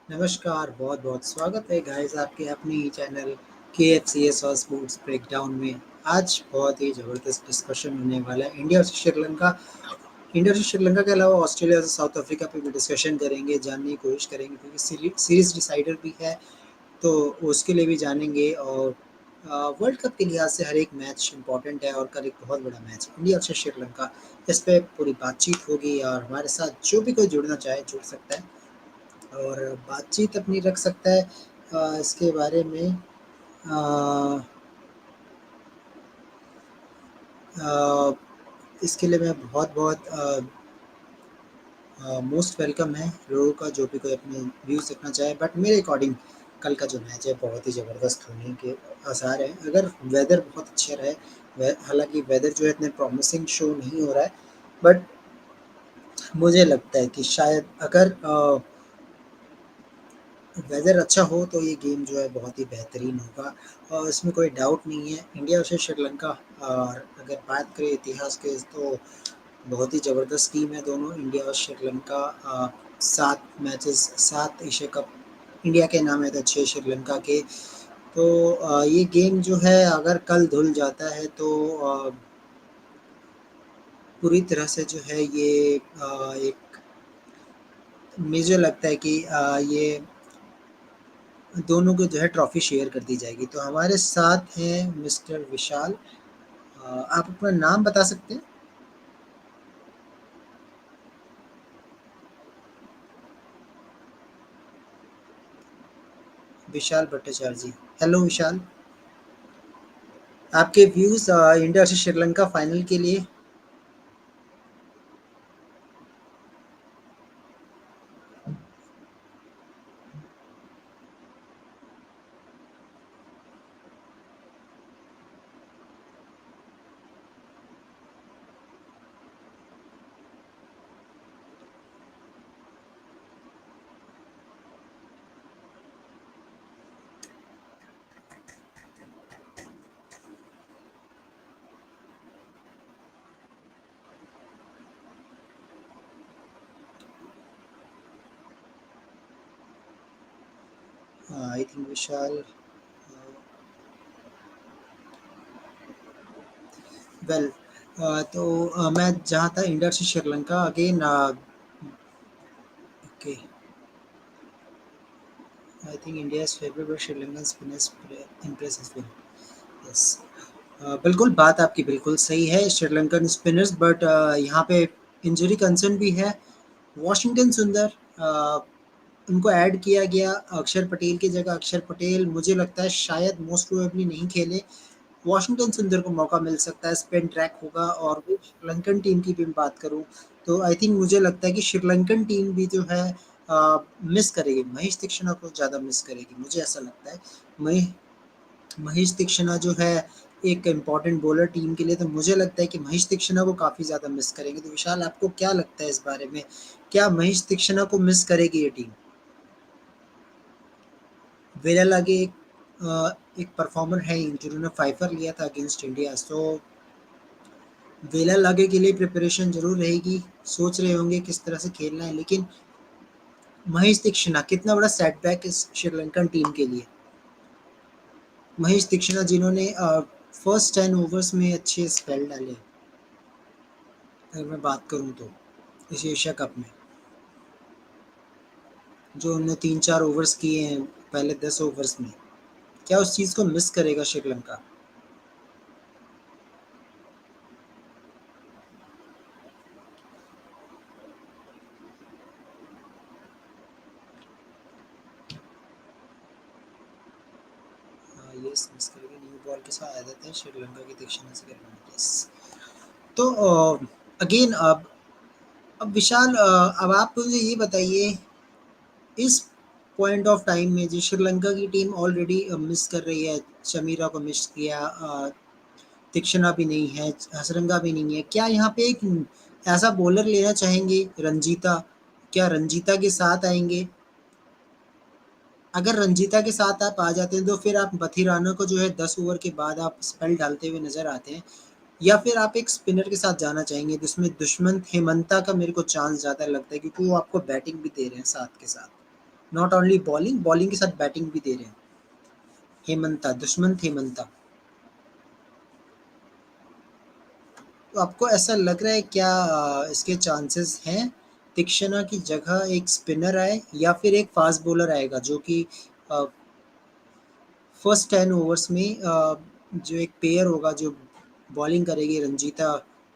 नमस्कार, बहुत-बहुत स्वागत है गाइस आपके अपने ही चैनल KFCS और स्पोर्ट्स ब्रेकडाउन में। आज बहुत ही ज़बरदस्त डिस्कशन होने वाला है इंडिया और श्रीलंका के अलावा ऑस्ट्रेलिया और साउथ अफ्रीका पे भी डिस्कशन करेंगे, जानने की कोशिश करेंगे क्योंकि सीरीज़ डिसाइडर भी है, तो उसके लिए भी जानेंगे और वर्ल्ड कप के लिहाज से हर एक मैच इम्पोर्टेंट है और कल एक बहुत बड़ा मैच है, इंडिया वर्सेस श्रीलंका। इस पे पूरी बातचीत होगी और हमारे साथ जो भी कोई जुड़ना चाहे जुड़ सकता है। और बातचीत अपनी रख सकता है इसके बारे में अ अ, इसके लिए मैं बहुत-बहुत मोस्ट वेलकम है लोगों का जो भी कोई अपने व्यूज़ रखना चाहे बट मेरे अकॉर्डिंग कल का जो मैच है बहुत ही ज़बरदस्त होने के आसार हैं। अगर वेदर बहुत अच्छा रहे हालाँकि वेदर जो है इतने प्रॉमिसिंग शो नहीं हो रहा है बट मुझे लगता है कि शायद अगर वेदर अच्छा हो तो ये गेम जो है बहुत ही बेहतरीन होगा और इसमें कोई डाउट नहीं है। इंडिया वर्सेस श्रीलंका और अगर बात करें इतिहास के तो बहुत ही ज़बरदस्त टीम है दोनों इंडिया और Sri Lanka 7 matches 7 Asia cup India के नाम है तो 6 श्रीलंका के। तो ये गेम जो है अगर कल धुल जाता है तो पूरी तरह से जो है ये एक मुझे लगता है कि ये दोनों को जो है ट्रॉफ़ी शेयर कर दी जाएगी। तो हमारे साथ हैं मिस्टर विशाल। आप अपना नाम बता सकते हैं? विशाल भट्टाचार्य जी। हेलो विशाल, आपके views India versus Sri Lanka final के लिए? आई थिंक विशाल वेल तो मैं जहाँ था India versus Sri Lanka again okay I think India is favourite but Sri Lankan spinners impress as well. Yes बिल्कुल बात आपकी बिल्कुल सही है श्रीलंकन स्पिनर्स बट यहाँ पे इंजरी कंसर्न भी है। वॉशिंगटन सुंदर अ, उनको ऐड किया गया अक्षर पटेल की जगह अक्षर पटेल मुझे लगता है शायद मोस्ट प्रोबेबली नहीं खेले। वॉशिंगटन सुंदर को मौका मिल सकता है, स्पिन ट्रैक होगा और भी श्रीलंकन टीम की भी बात करूँ, तो आई थिंक मुझे लगता है कि श्रीलंकन टीम भी जो है मिस करेगी, महेश तीक्षणा को ज़्यादा मिस करेगी, मुझे ऐसा लगता है। महे महेश तीक्षणा जो है एक इम्पोर्टेंट बॉलर टीम के लिए, तो मुझे लगता है कि महेश तीक्षणा को काफ़ी ज़्यादा मिस करेंगे। तो विशाल आपको क्या लगता है इस बारे में? क्या महेश तीक्षणा को मिस करेगी ये टीम? वेरल आगे एक परफॉर्मर है जिन्होंने फाइफर लिया था अगेंस्ट इंडिया, सो वेला आगे के लिए प्रिपरेशन ज़रूर रहेगी, सोच रहे होंगे किस तरह से खेलना है, लेकिन महेश तीक्षणा कितना बड़ा सेटबैक इस श्रीलंकन टीम के लिए। महेश तीक्षणा जिन्होंने फर्स्ट 10 ओवर्स में अच्छे स्पेल डाले, अगर मैं बात करूँ तो इस एशिया कप में, जो उन्होंने 3-4 ओवर्स किए हैं पहले 10 ओवर्स में, क्या उस चीज़ को मिस करेगा श्रीलंका? यस मिस करेगा, न्यू बॉल के साथ आदत है श्रीलंका की तीक्षणा से करने की। यस। तो अगेन अब विशाल अब आप मुझे ये बताइए इस पॉइंट ऑफ टाइम में जो श्रीलंका की टीम ऑलरेडी मिस कर रही है, शमीरा को मिस किया, तीक्षणा भी नहीं है, हसरंगा भी नहीं है। क्या यहाँ पे एक ऐसा बॉलर लेना चाहेंगे रंजीता? क्या रंजीता के साथ आएँगे? अगर रंजीता के साथ आप आ जाते हैं तो फिर आप मथिराना को जो है 10 ओवर के बाद आप स्पेल डालते हुए नज़र आते हैं। या फिर आप एक स्पिनर के साथ जाना चाहेंगे जिसमें दुष्मंत हेमंता का मेरे को चांस ज़्यादा लगता है क्योंकि वो आपको बैटिंग भी दे रहे हैं साथ के साथ। नॉट ओनली बॉलिंग, बॉलिंग के साथ बैटिंग भी दे रहे हैं। हेमंता, दुष्मंत हेमंता। तो आपको ऐसा लग रहा है क्या इसके चांसेस हैं तीक्षणा की जगह एक स्पिनर आए या फिर एक फास्ट बॉलर आएगा जो कि फर्स्ट 10 ओवर्स में जो एक पेयर होगा जो बॉलिंग करेगी, रंजीता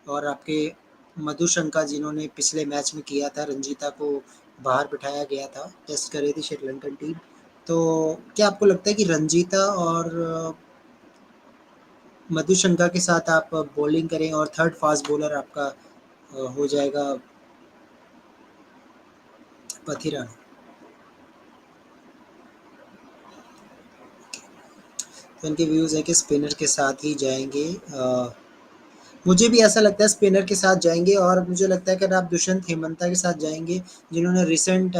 और आपके मधुशंका, जिन्होंने पिछले मैच में किया था, रंजीता को बाहर बिठाया गया था, टेस्ट कर रही थी श्रीलंकन टीम। तो क्या आपको लगता है कि रंजीता और मधुशंका के साथ आप बॉलिंग करें और थर्ड फास्ट बॉलर आपका हो जाएगा पथिराना? तो इनके व्यूज़ है कि स्पिनर के साथ ही जाएंगे। मुझे भी ऐसा लगता है स्पिनर के साथ जाएंगे, और मुझे लगता है कि अगर आप दुष्यंत हेमंता के साथ जाएंगे, जिन्होंने रिसेंट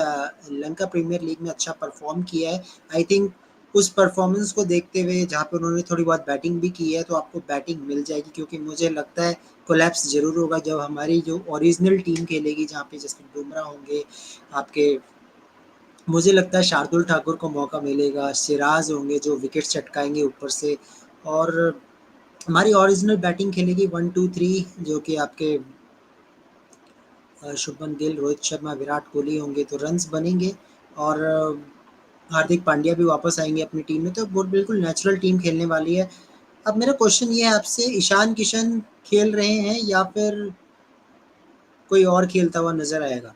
लंका प्रीमियर लीग में अच्छा परफॉर्म किया है, आई थिंक उस परफॉर्मेंस को देखते हुए जहाँ पे उन्होंने थोड़ी बहुत बैटिंग भी की है, तो आपको बैटिंग मिल जाएगी, क्योंकि मुझे लगता है कोलैप्स जरूर होगा जब हमारी जो ओरिजिनल टीम खेलेगी, जहाँ पे जसप्रीत बुमराह होंगे आपके। मुझे लगता है शार्दुल ठाकुर को मौका मिलेगा, सिराज होंगे जो विकेट चटकाएंगे ऊपर से, और हमारी ओरिजिनल बैटिंग खेलेगी 1-2-3, जो कि आपके शुभमन गिल, रोहित शर्मा, विराट कोहली होंगे, तो रन्स बनेंगे। और हार्दिक पांड्या भी वापस आएंगे अपनी टीम में, तो वो बिल्कुल नेचुरल टीम खेलने वाली है। अब मेरा क्वेश्चन ये है आपसे, ईशान किशन खेल रहे हैं या फिर कोई और खेलता हुआ नजर आएगा?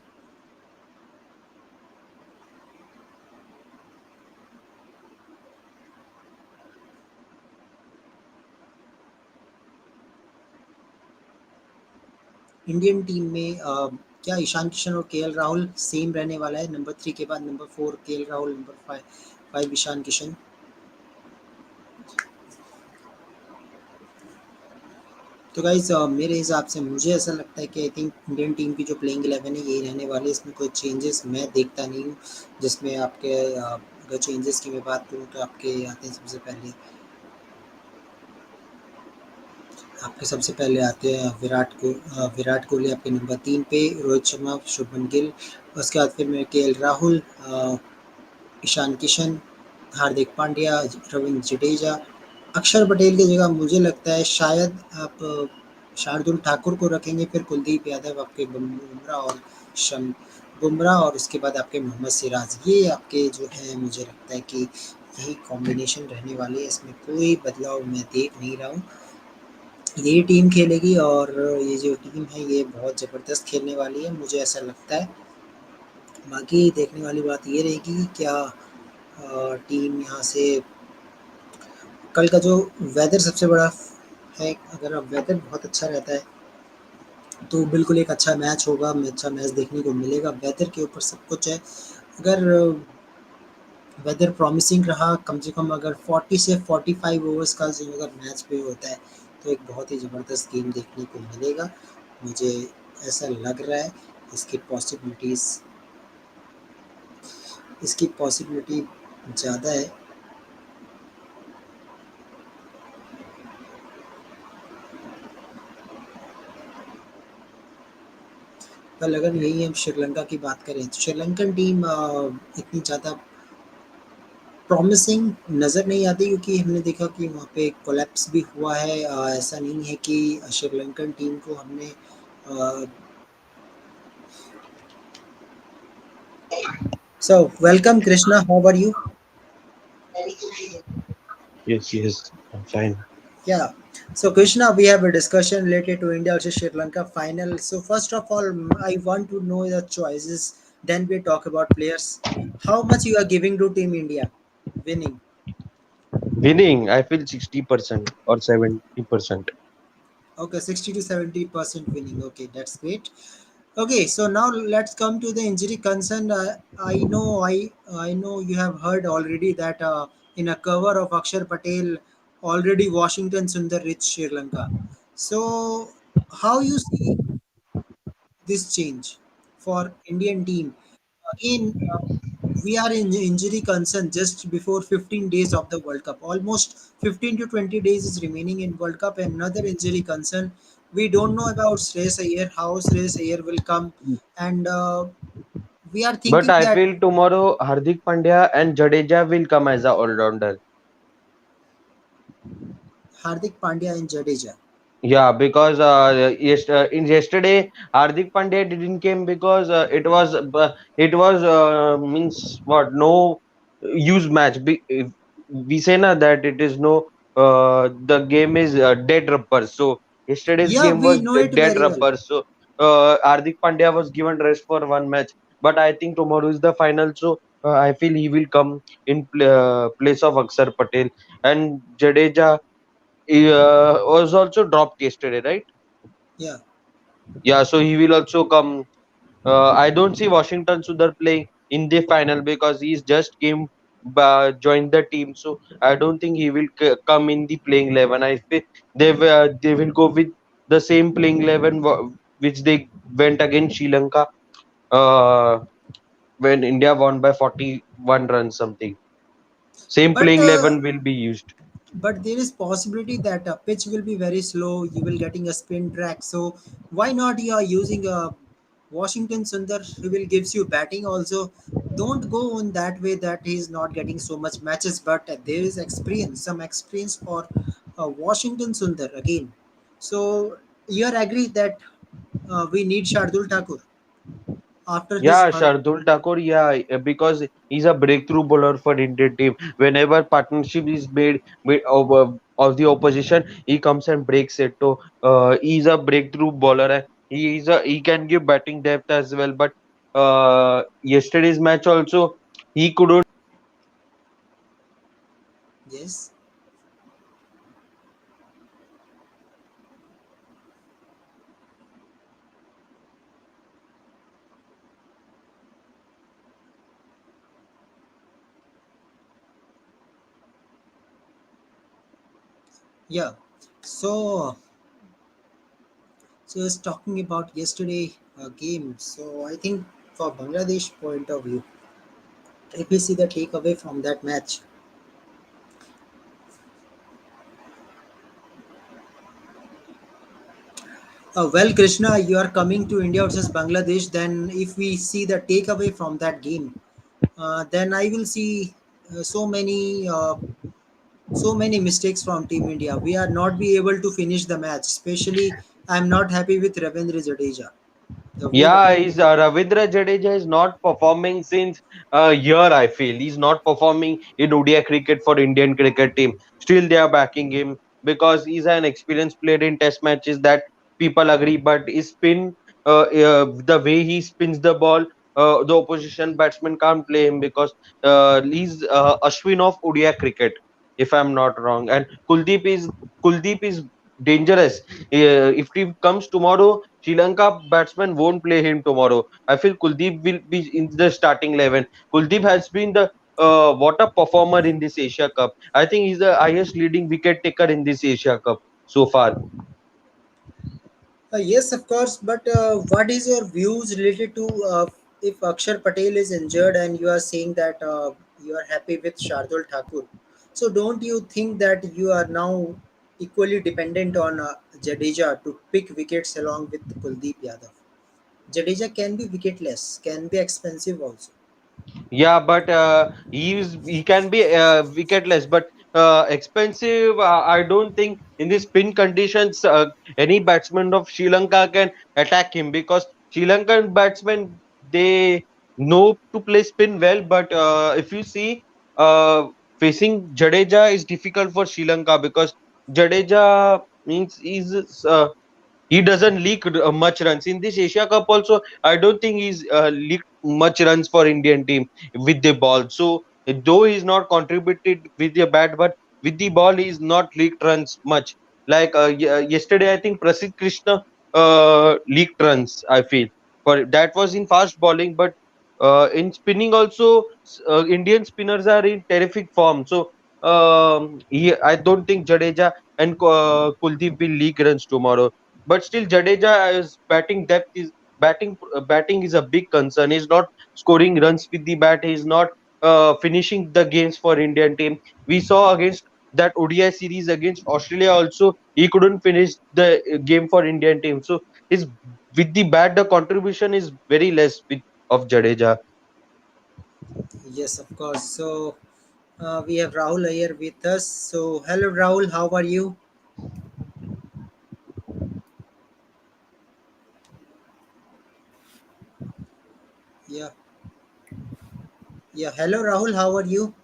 इंडियन टीम में क्या ईशान किशन और केएल राहुल सेम रहने वाला है? नंबर 3 के बाद number 4 KL Rahul, number 5 Ishan Kishan. तो गाइस मेरे हिसाब से मुझे ऐसा लगता है कि आई थिंक इंडियन टीम की जो प्लेइंग 11 है यही रहने वाली है, इसमें कोई चेंजेस मैं देखता नहीं हूँ। जिसमें आपके अगर चेंजेस की मैं बात करूँ तो आपके आते हैं सबसे पहले, आते हैं विराट कोहली आपके नंबर 3 पे, रोहित शर्मा, शुभमन गिल, उसके बाद फिर में केएल राहुल, ईशान किशन, हार्दिक पांड्या, रविंद्र जडेजा। अक्षर पटेल की जगह मुझे लगता है शायद आप शार्दुल ठाकुर को रखेंगे, फिर कुलदीप यादव आपके, शम बुमराह, और उसके बाद आपके मोहम्मद सिराज। ये आपके जो है मुझे लगता है कि यही कॉम्बिनेशन रहने वाली है, इसमें कोई बदलाव मैं देख नहीं रहा हूँ। यही टीम खेलेगी, और ये जो टीम है ये बहुत ज़बरदस्त खेलने वाली है, मुझे ऐसा लगता है। बाकी देखने वाली बात ये रहेगी कि क्या टीम यहाँ से कल का जो वेदर सबसे बड़ा है, अगर अब वेदर बहुत अच्छा रहता है तो बिल्कुल एक अच्छा मैच होगा, अच्छा मैच देखने को मिलेगा, वेदर के ऊपर सब कुछ है। अगर वेदर प्रॉमिसिंग रहा, कम से कम अगर 40 से 45 ओवर्स का जो अगर मैच पे होता है, तो एक बहुत ही ज़बरदस्त गेम देखने को मिलेगा, मुझे ऐसा लग रहा है। इसकी पॉसिबिलिटीज़ इसकी पॉसिबिलिटी ज़्यादा है। कल अगर यही हम श्रीलंका की बात करें, तो श्रीलंकन टीम इतनी ज़्यादा प्रॉमिसिंग नज़र नहीं आती, क्योंकि हमने देखा कि वहाँ पे कोलैप्स भी हुआ है। ऐसा नहीं है कि श्रीलंकन टीम को हमने so welcome Krishna, how are you? Yes, yes, I'm fine. Yeah. So Krishna, we have a discussion related to India versus Sri Lanka final. So first of all, I want to know the choices. Then we talk about players. How much you are giving to Team India winning? Winning, I feel 60% or 70%. Okay, 60 to 70% winning. Okay, that's great. Okay, so now let's come to the injury concern. I know you have heard already that in a cover of Akshar Patel, already Washington Sundar reached Sri Lanka. So how you see this change for Indian team? Again, we are in injury concern just before 15 days of the World Cup. Almost 15 to 20 days is remaining in World Cup. Another injury concern. We don't know about Shreyas Iyer, how Shreyas Iyer will come, and We are But thinking I that feel tomorrow Hardik Pandya and Jadeja will come as a all-rounder. Hardik Pandya and Jadeja. Yeah, because in yesterday Hardik Pandya didn't came because it was means what, no use match. If we say na that it is no, the game is dead rubber. So yesterday's Yeah, game we was know it dead very well. rubber. So Hardik Pandya was given rest for one match. But I think tomorrow is the final, so I feel he will come in place of Akshar Patel. And Jadeja was also dropped yesterday, right? Yeah, Yeah, so he will also come. I don't see Washington Sundar playing in the final because he's just came joined the team. So I don't think he will come in the playing 11. I think they will go with the same playing 11 which they went against Sri Lanka uh, when India won by 41 runs something. Same but playing 11 will be used. there is possibility that a pitch will be very slow. You will getting a spin track. So why not you are using a Washington Sundar who will gives you batting also. Don't go on that way that he is not getting so much matches, but there is experience, some experience for Washington Sundar again. So you are agree that we need Shardul Thakur after his Yeah, Shardul Thakur, yeah, because he's a breakthrough bowler for Indian team. Whenever partnership is made of the opposition, he comes and breaks it. So he's a breakthrough bowler. And he can give batting depth as well. But yesterday's match also he couldn't. yes, yeah. So So, just talking about yesterday game. So, I think for Bangladesh point of view, if we see the takeaway from that match, well, Krishna, you are coming to India versus Bangladesh. Then, if we see the takeaway from that game, then I will see so many mistakes from Team India. We are not be able to finish the match. Especially, I am not happy with Ravindra Jadeja. The way Yeah, he's Ravindra Jadeja is not performing since a year. I feel he's not performing in ODI cricket for Indian cricket team. Still, they are backing him because he's an experienced player in Test matches. That people agree. But his spin, the way he spins the ball, the opposition batsman can't play him because he's Ashwin of ODI cricket, if I'm not wrong. And Kuldeep is dangerous. If he comes tomorrow, Sri Lanka batsman won't play him tomorrow. I feel Kuldeep will be in the starting 11. Kuldeep has been the what a performer in this Asia Cup. I think he's the highest leading wicket taker in this Asia Cup so far. Yes, of course. But what is your views related to if Akshar Patel is injured and you are saying that you are happy with Shardul Thakur? So don't you think that you are now equally dependent on Jadeja to pick wickets along with Kuldeep Yadav? Jadeja can be wicketless, can be expensive also. Yeah, but he can be wicketless, but expensive. I don't think in the spin conditions any batsman of Sri Lanka can attack him because Sri Lankan batsmen they know to play spin well. But if you see, facing Jadeja is difficult for Sri Lanka because Jadeja means he doesn't leak much runs in this Asia Cup. Also, I don't think he's leaked much runs for Indian team with the ball. So though he's not contributed with the bat, but with the ball he's not leaked runs much. Like yesterday, I think Prasidh Krishna leaked runs. I feel for that was in fast bowling, but in spinning also, Indian spinners are in terrific form. So I don't think Jadeja and Kuldeep will leak runs tomorrow, but still Jadeja's batting is a big concern. He's not scoring runs with the bat. He's not finishing the games for Indian team. We saw against that ODI series against Australia also he couldn't finish the game for Indian team. So his with the bat the contribution is very less with of Jadeja. Yes, of course. So we have Rahul here with us. So hello, Rahul. How are you? Yeah, yeah. Hello, Rahul. How are you?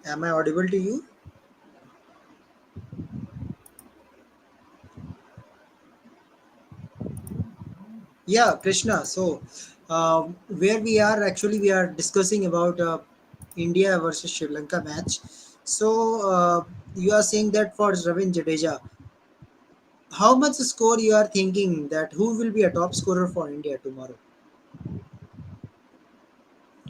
Am I audible to you? Yeah, Krishna. So where we are actually, we are discussing about India versus Sri Lanka match. So you are saying that for Ravin Jadeja, how much score you are thinking that who will be a top scorer for India tomorrow?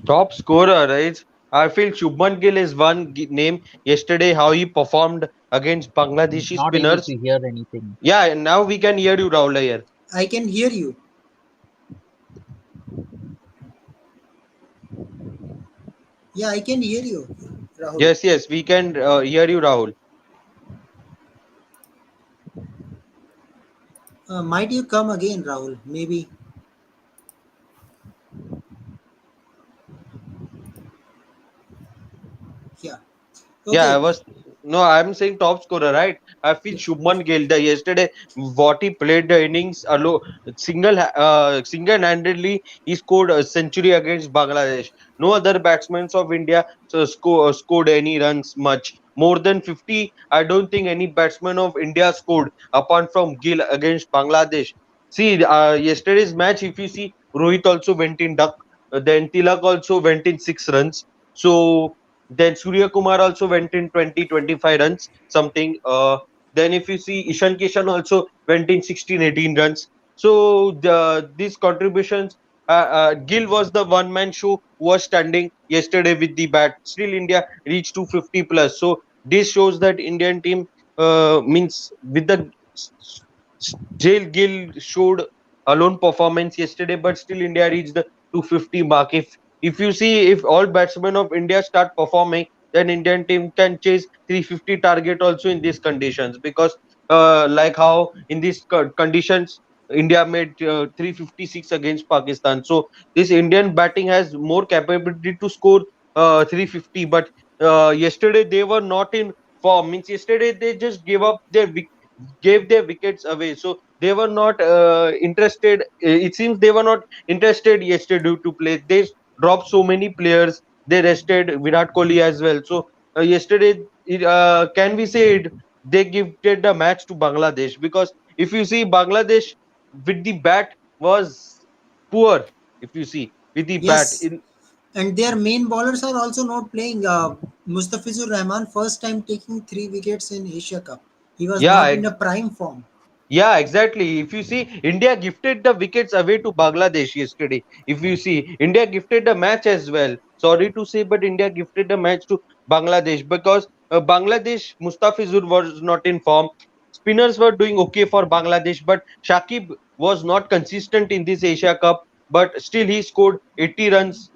Top scorer, right? I feel Shubman Gill is one name. Yesterday, how he performed against Bangladeshi Not able spinners. to hear anything. Yeah, and now we can hear you, Rahul here. I can hear you. Yeah, I can hear you, Rahul. Yes, yes, we can hear you, Rahul. Might you come again, Rahul? Maybe. Yeah. Yeah, I Okay. was no, I'm saying top scorer, right? I feel Yeah. Shubman Gill the yesterday what he played the innings alone single-handedly he scored a century against Bangladesh. No other batsmen of India scored any runs much more than 50. I don't think any batsman of India scored apart from Gill against Bangladesh. See, yesterday's match, if you see, Rohit also went in duck. Then Tilak also went in 6 runs. So then Surya Kumar also went in 20-25 runs, something. Then if you see Ishan Kishan also went in 16-18 runs. So these contributions, Gill was the one man show who was standing yesterday with the bat. Still India reached 250 plus. So this shows that Indian team means with the Jail Gill showed alone performance yesterday, but still India reached the 250 mark. If you see, if all batsmen of India start performing, then Indian team can chase 350 target also in these conditions, because like how in these conditions India made 356 against Pakistan. So this Indian batting has more capability to score 350, but yesterday they were not in form. Means yesterday they just gave their wickets away. So they were not interested. It seems they were not interested yesterday to play. They dropped so many players. They rested Virat Kohli as well. So yesterday, can we say it? They gifted the match to Bangladesh, because if you see Bangladesh with the bat was poor. If you see with the bat Yes. in And their main bowlers are also not playing. Mustafizur Rahman, first time taking 3 wickets in Asia Cup. He was not yeah, in a prime form. yeah, exactly. If you see, India gifted the wickets away to Bangladesh yesterday. If you see, India gifted the match as well. Sorry to say, but India gifted the match to Bangladesh, because Bangladesh, Mustafizur was not in form. Spinners were doing okay for Bangladesh, but Shakib was not consistent in this Asia Cup. But still, he scored 80 runs,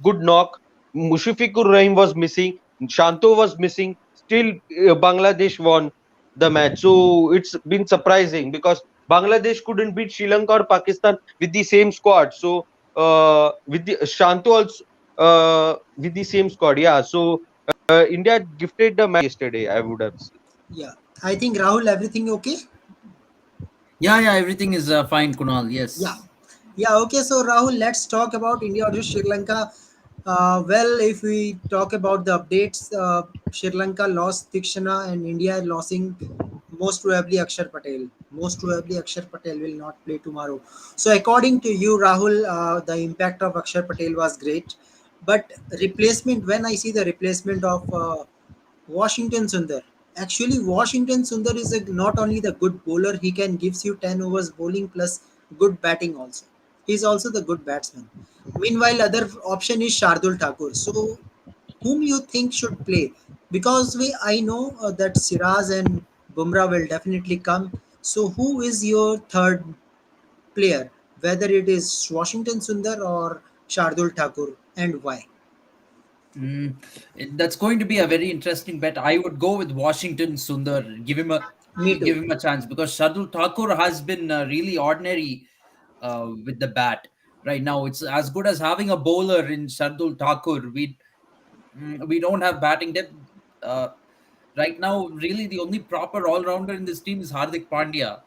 good knock. Mushifikur Rahim was missing. Shanto was missing. Still, Bangladesh won the match. So it's been surprising, because Bangladesh couldn't beat Sri Lanka or Pakistan with the same squad. So with the Shanto also with the same squad. Yeah. So India gifted the match yesterday, I would have said. Yeah. I think Rahul, everything okay? Yeah, yeah, everything is fine, Kunal. Yeah. Yes. Yeah, okay. So, Rahul, let's talk about India versus Sri Lanka. Well, if we talk about the updates, Sri Lanka lost Tikshana and India losing most probably Akshar Patel. Most probably Akshar Patel will not play tomorrow. So, according to you, Rahul, the impact of Akshar Patel was great. But replacement, when I see the replacement of Washington Sundar. Actually, Washington Sundar is not only the good bowler, he can gives you 10 overs bowling plus good batting also. He's also the good batsman. Meanwhile, other option is Shardul Thakur. So, whom you think should play? Because I know that Siraj and Bumrah will definitely come. So, who is your third player? Whether it is Washington Sundar or Shardul Thakur, and why? That's going to be a very interesting bet. I would go with Washington Sundar. Give him a Me give too. him a chance, because Shardul Thakur has been really ordinary with the bat right now. It's as good as having a bowler in Shardul Thakur. We don't have batting depth uh, right now. Really, the only proper all rounder in this team is Hardik Pandya.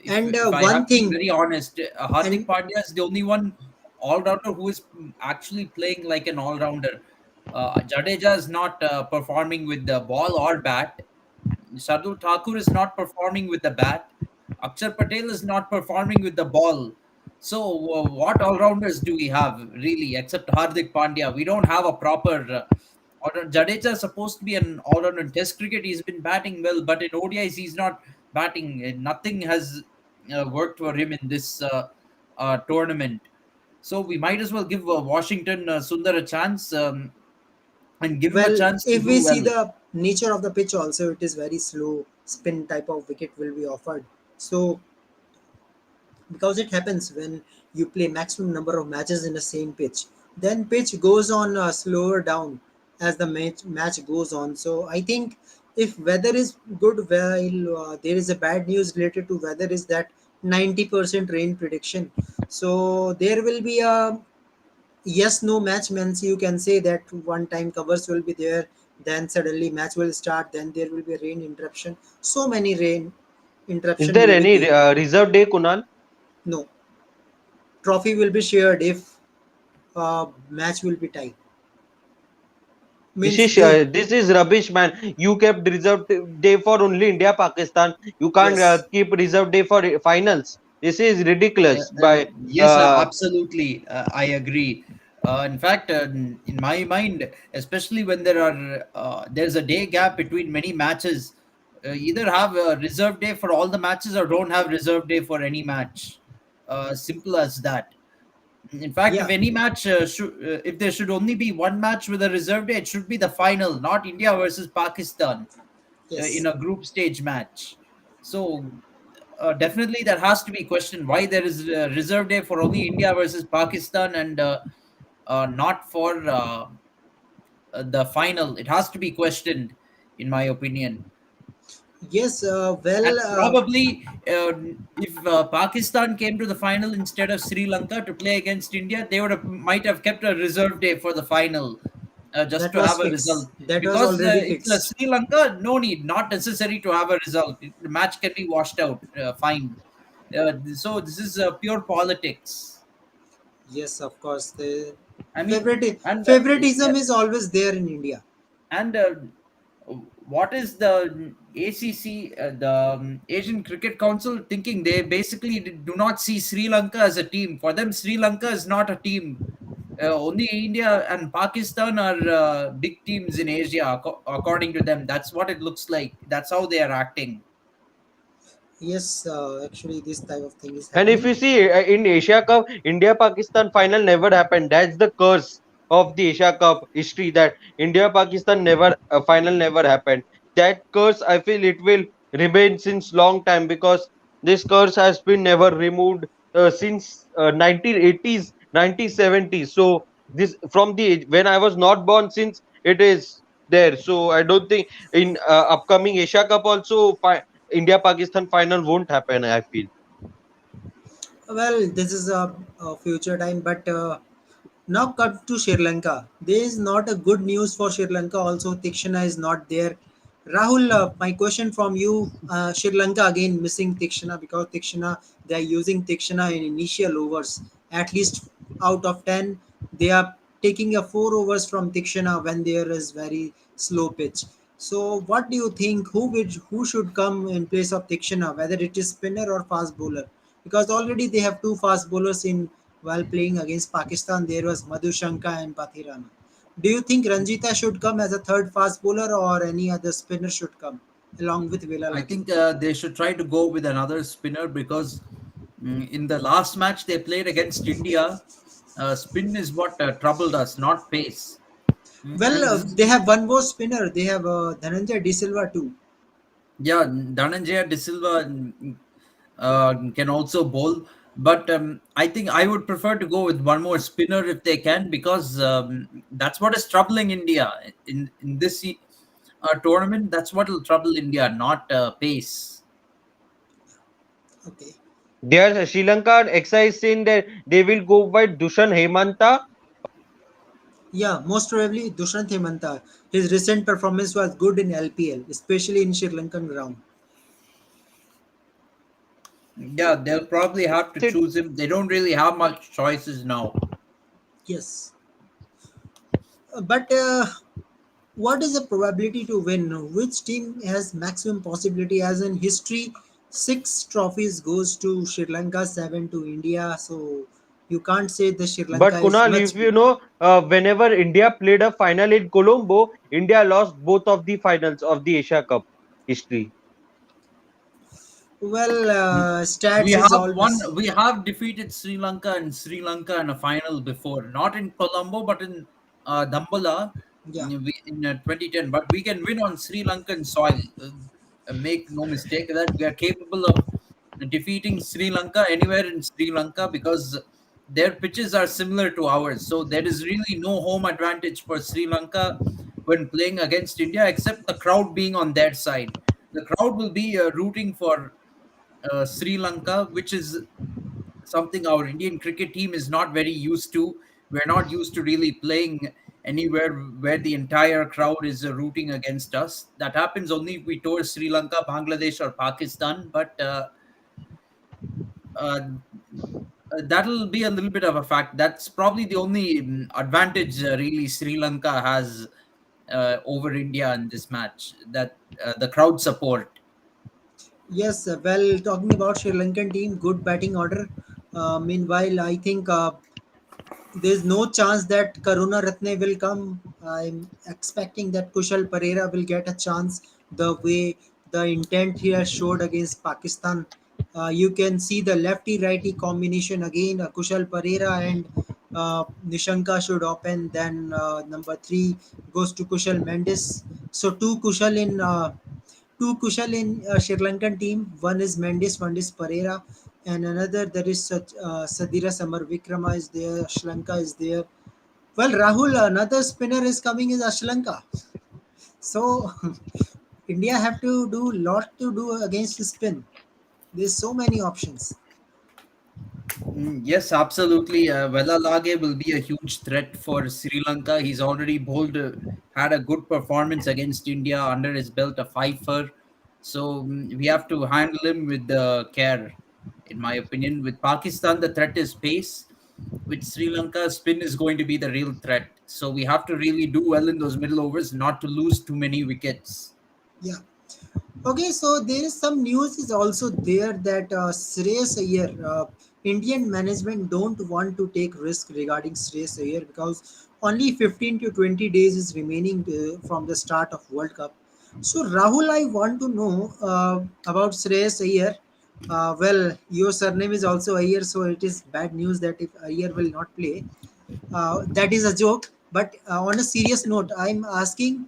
And If I have one to be thing, very honest, Hardik and Pandya is the only one all rounder who is actually playing like an all rounder. Jadeja is not performing with the ball or bat. Shardul Thakur is not performing with the bat. Akshar Patel is not performing with the ball. So, what all rounders do we have really, except Hardik Pandya? We don't have a proper. Jadeja is supposed to be an all rounder in Test cricket. He's been batting well, but in ODIs he's not batting. Nothing has worked for him in this tournament. So we might as well give Washington Sundar a chance, and give him a well, chance to if do we see well. the nature of the pitch also, it is very slow spin type of wicket will be offered. So because it happens when you play maximum number of matches in the same pitch, then pitch goes on slower down as the match goes on. So I think if weather is good, while there is a bad news related to weather is that 90% rain prediction. So there will be a yes no match means you can say that one time covers will be there, then suddenly match will start, then there will be rain interruption, so many rain Is interruption there will be any there. reserve day, Kunal? No, trophy will be shared if match will be tied. This Means is they, rubbish, man. You kept reserve day for only India Pakistan. You can't yes, keep reserve day for finals. This is ridiculous. By Yes, uh, absolutely. I agree. In fact, in my mind, especially when there's a day gap between many matches, either have a reserve day for all the matches or don't have reserve day for any match. Simple as that. In fact, if yeah, any match if there should only be one match with a reserve day, it should be the final, not India versus Pakistan in yes, a group stage match. So definitely that has to be questioned, why there is a reserve day for only India versus Pakistan, and not for the final. It has to be questioned, in my opinion. yes. And Well, probably, if Pakistan came to the final instead of Sri Lanka to play against India, they would have might have kept a reserve day for the final, just that to was have a fixed. result. That was Because already it's fixed. Sri Lanka, no need, not necessary to have a result. The match can be washed out, fine. So this is pure politics. Yes, of course. The I mean, and favoritism is always there in India. and what is the ACC, the Asian Cricket Council, thinking? They basically do not see Sri Lanka as a team. For them, Sri Lanka is not a team. Only India and Pakistan are big teams in Asia, according to them. That's what it looks like. That's how they are acting. Yes, actually, this type of thing is And if happening. you see in Asia Cup, India Pakistan final never happened. That's the curse of the Asia Cup history, that India Pakistan never final never happened. That curse, I feel it will remain since long time, because this curse has been never removed since 1980s, 1970s. So this from the when I was not born, since it is there. So I don't think in upcoming Asia Cup also India Pakistan final won't happen, I feel. Well, this is a future time, but now come to Sri Lanka. There is not a good news for Sri Lanka. Also, Tikshana is not there. Rahul, my question from you: Sri Lanka again missing Tikshana because Tikshana they are using Tikshana in initial overs. At least out of 10, they are taking a 4 overs from Tikshana when there is very slow pitch. So, what do you think? Who should come in place of Tikshana? Whether it is spinner or fast bowler? Because already they have two fast bowlers in while playing against Pakistan. There was Madhushanka and Pathirana. Do you think Ranjita should come as a third fast bowler or any other spinner should come along with Velal I again? think they should try to go with another spinner, because in the last match they played against India, spin is what troubled us, not pace. Well, And this is they have one more spinner. They have Dhananjay De Silva too. Yeah, Dhananjaya De Silva can also bowl, but I think I would prefer to go with one more spinner if they can, because that's what is troubling India in this tournament, that's what will trouble India, not pace. Okay. Their Sri Lanka exercise in that they will go by Dushan Hemanta. Yeah, most probably Dushrant Hemanta. His recent performance was good in LPL, especially in Sri Lankan ground. Yeah, they'll probably have to Sit. choose him. They don't really have much choices now. Yes. But what is the probability to win? Which team has maximum possibility? As in history, 6 trophies goes to Sri Lanka, 7 to India. So you can't say the Sri Lanka But is Kunal, much if you big. know, whenever India played a final in Colombo, India lost both of the finals of the Asia Cup history. Well, We stats is have won. always, We have defeated Sri Lanka in a final before, not in Colombo, but in Dambala yeah. in 2010. But we can win on Sri Lankan soil. Make no mistake that we are capable of defeating Sri Lanka anywhere in Sri Lanka because their pitches are similar to ours. So there is really no home advantage for Sri Lanka when playing against India, except the crowd being on their side. The crowd will be rooting for Sri Lanka, which is something our Indian cricket team is not very used to. We're not used to really playing anywhere where the entire crowd is rooting against us. That happens only if we tour Sri Lanka, Bangladesh, or Pakistan. But uh, that'll be a little bit of a fact. That's probably the only advantage really Sri Lanka has over India in this match. That the crowd support. Yes, well, talking about Sri Lankan team, good batting order. Meanwhile, I think there's no chance that Karuna Ratne will come. I'm expecting that Kushal Pereira will get a chance the way the intent he has showed against Pakistan. You can see the lefty righty combination again. Kushal Pereira and Nishanka should open. Then number 3 goes to Kushal Mendes. So two Kushal in Sri Lankan team. One is Mendes, one is Pereira, and another there is Sadira Samar Vikrama is there. Sri Lanka is there. Well, Rahul, another spinner is coming in Sri Lanka. So India have to do lot to do against the spin. There's so many options. Yes, absolutely. Velalage will be a huge threat for Sri Lanka. He's already bowled, had a good performance against India under his belt, a fifer. So we have to handle him with care, in my opinion. With Pakistan, the threat is pace. With Sri Lanka, spin is going to be the real threat. So we have to really do well in those middle overs, not to lose too many wickets. Yeah. Okay, so there is some news is also there that Shreyas Iyer, Indian management don't want to take risk regarding Shreyas Iyer because only 15 to 20 days is remaining from the start of World Cup. So Rahul, I want to know about Shreyas Iyer. Well, your surname is also Iyer, so it is bad news that if Iyer will not play. That is a joke. But on a serious note, I'm asking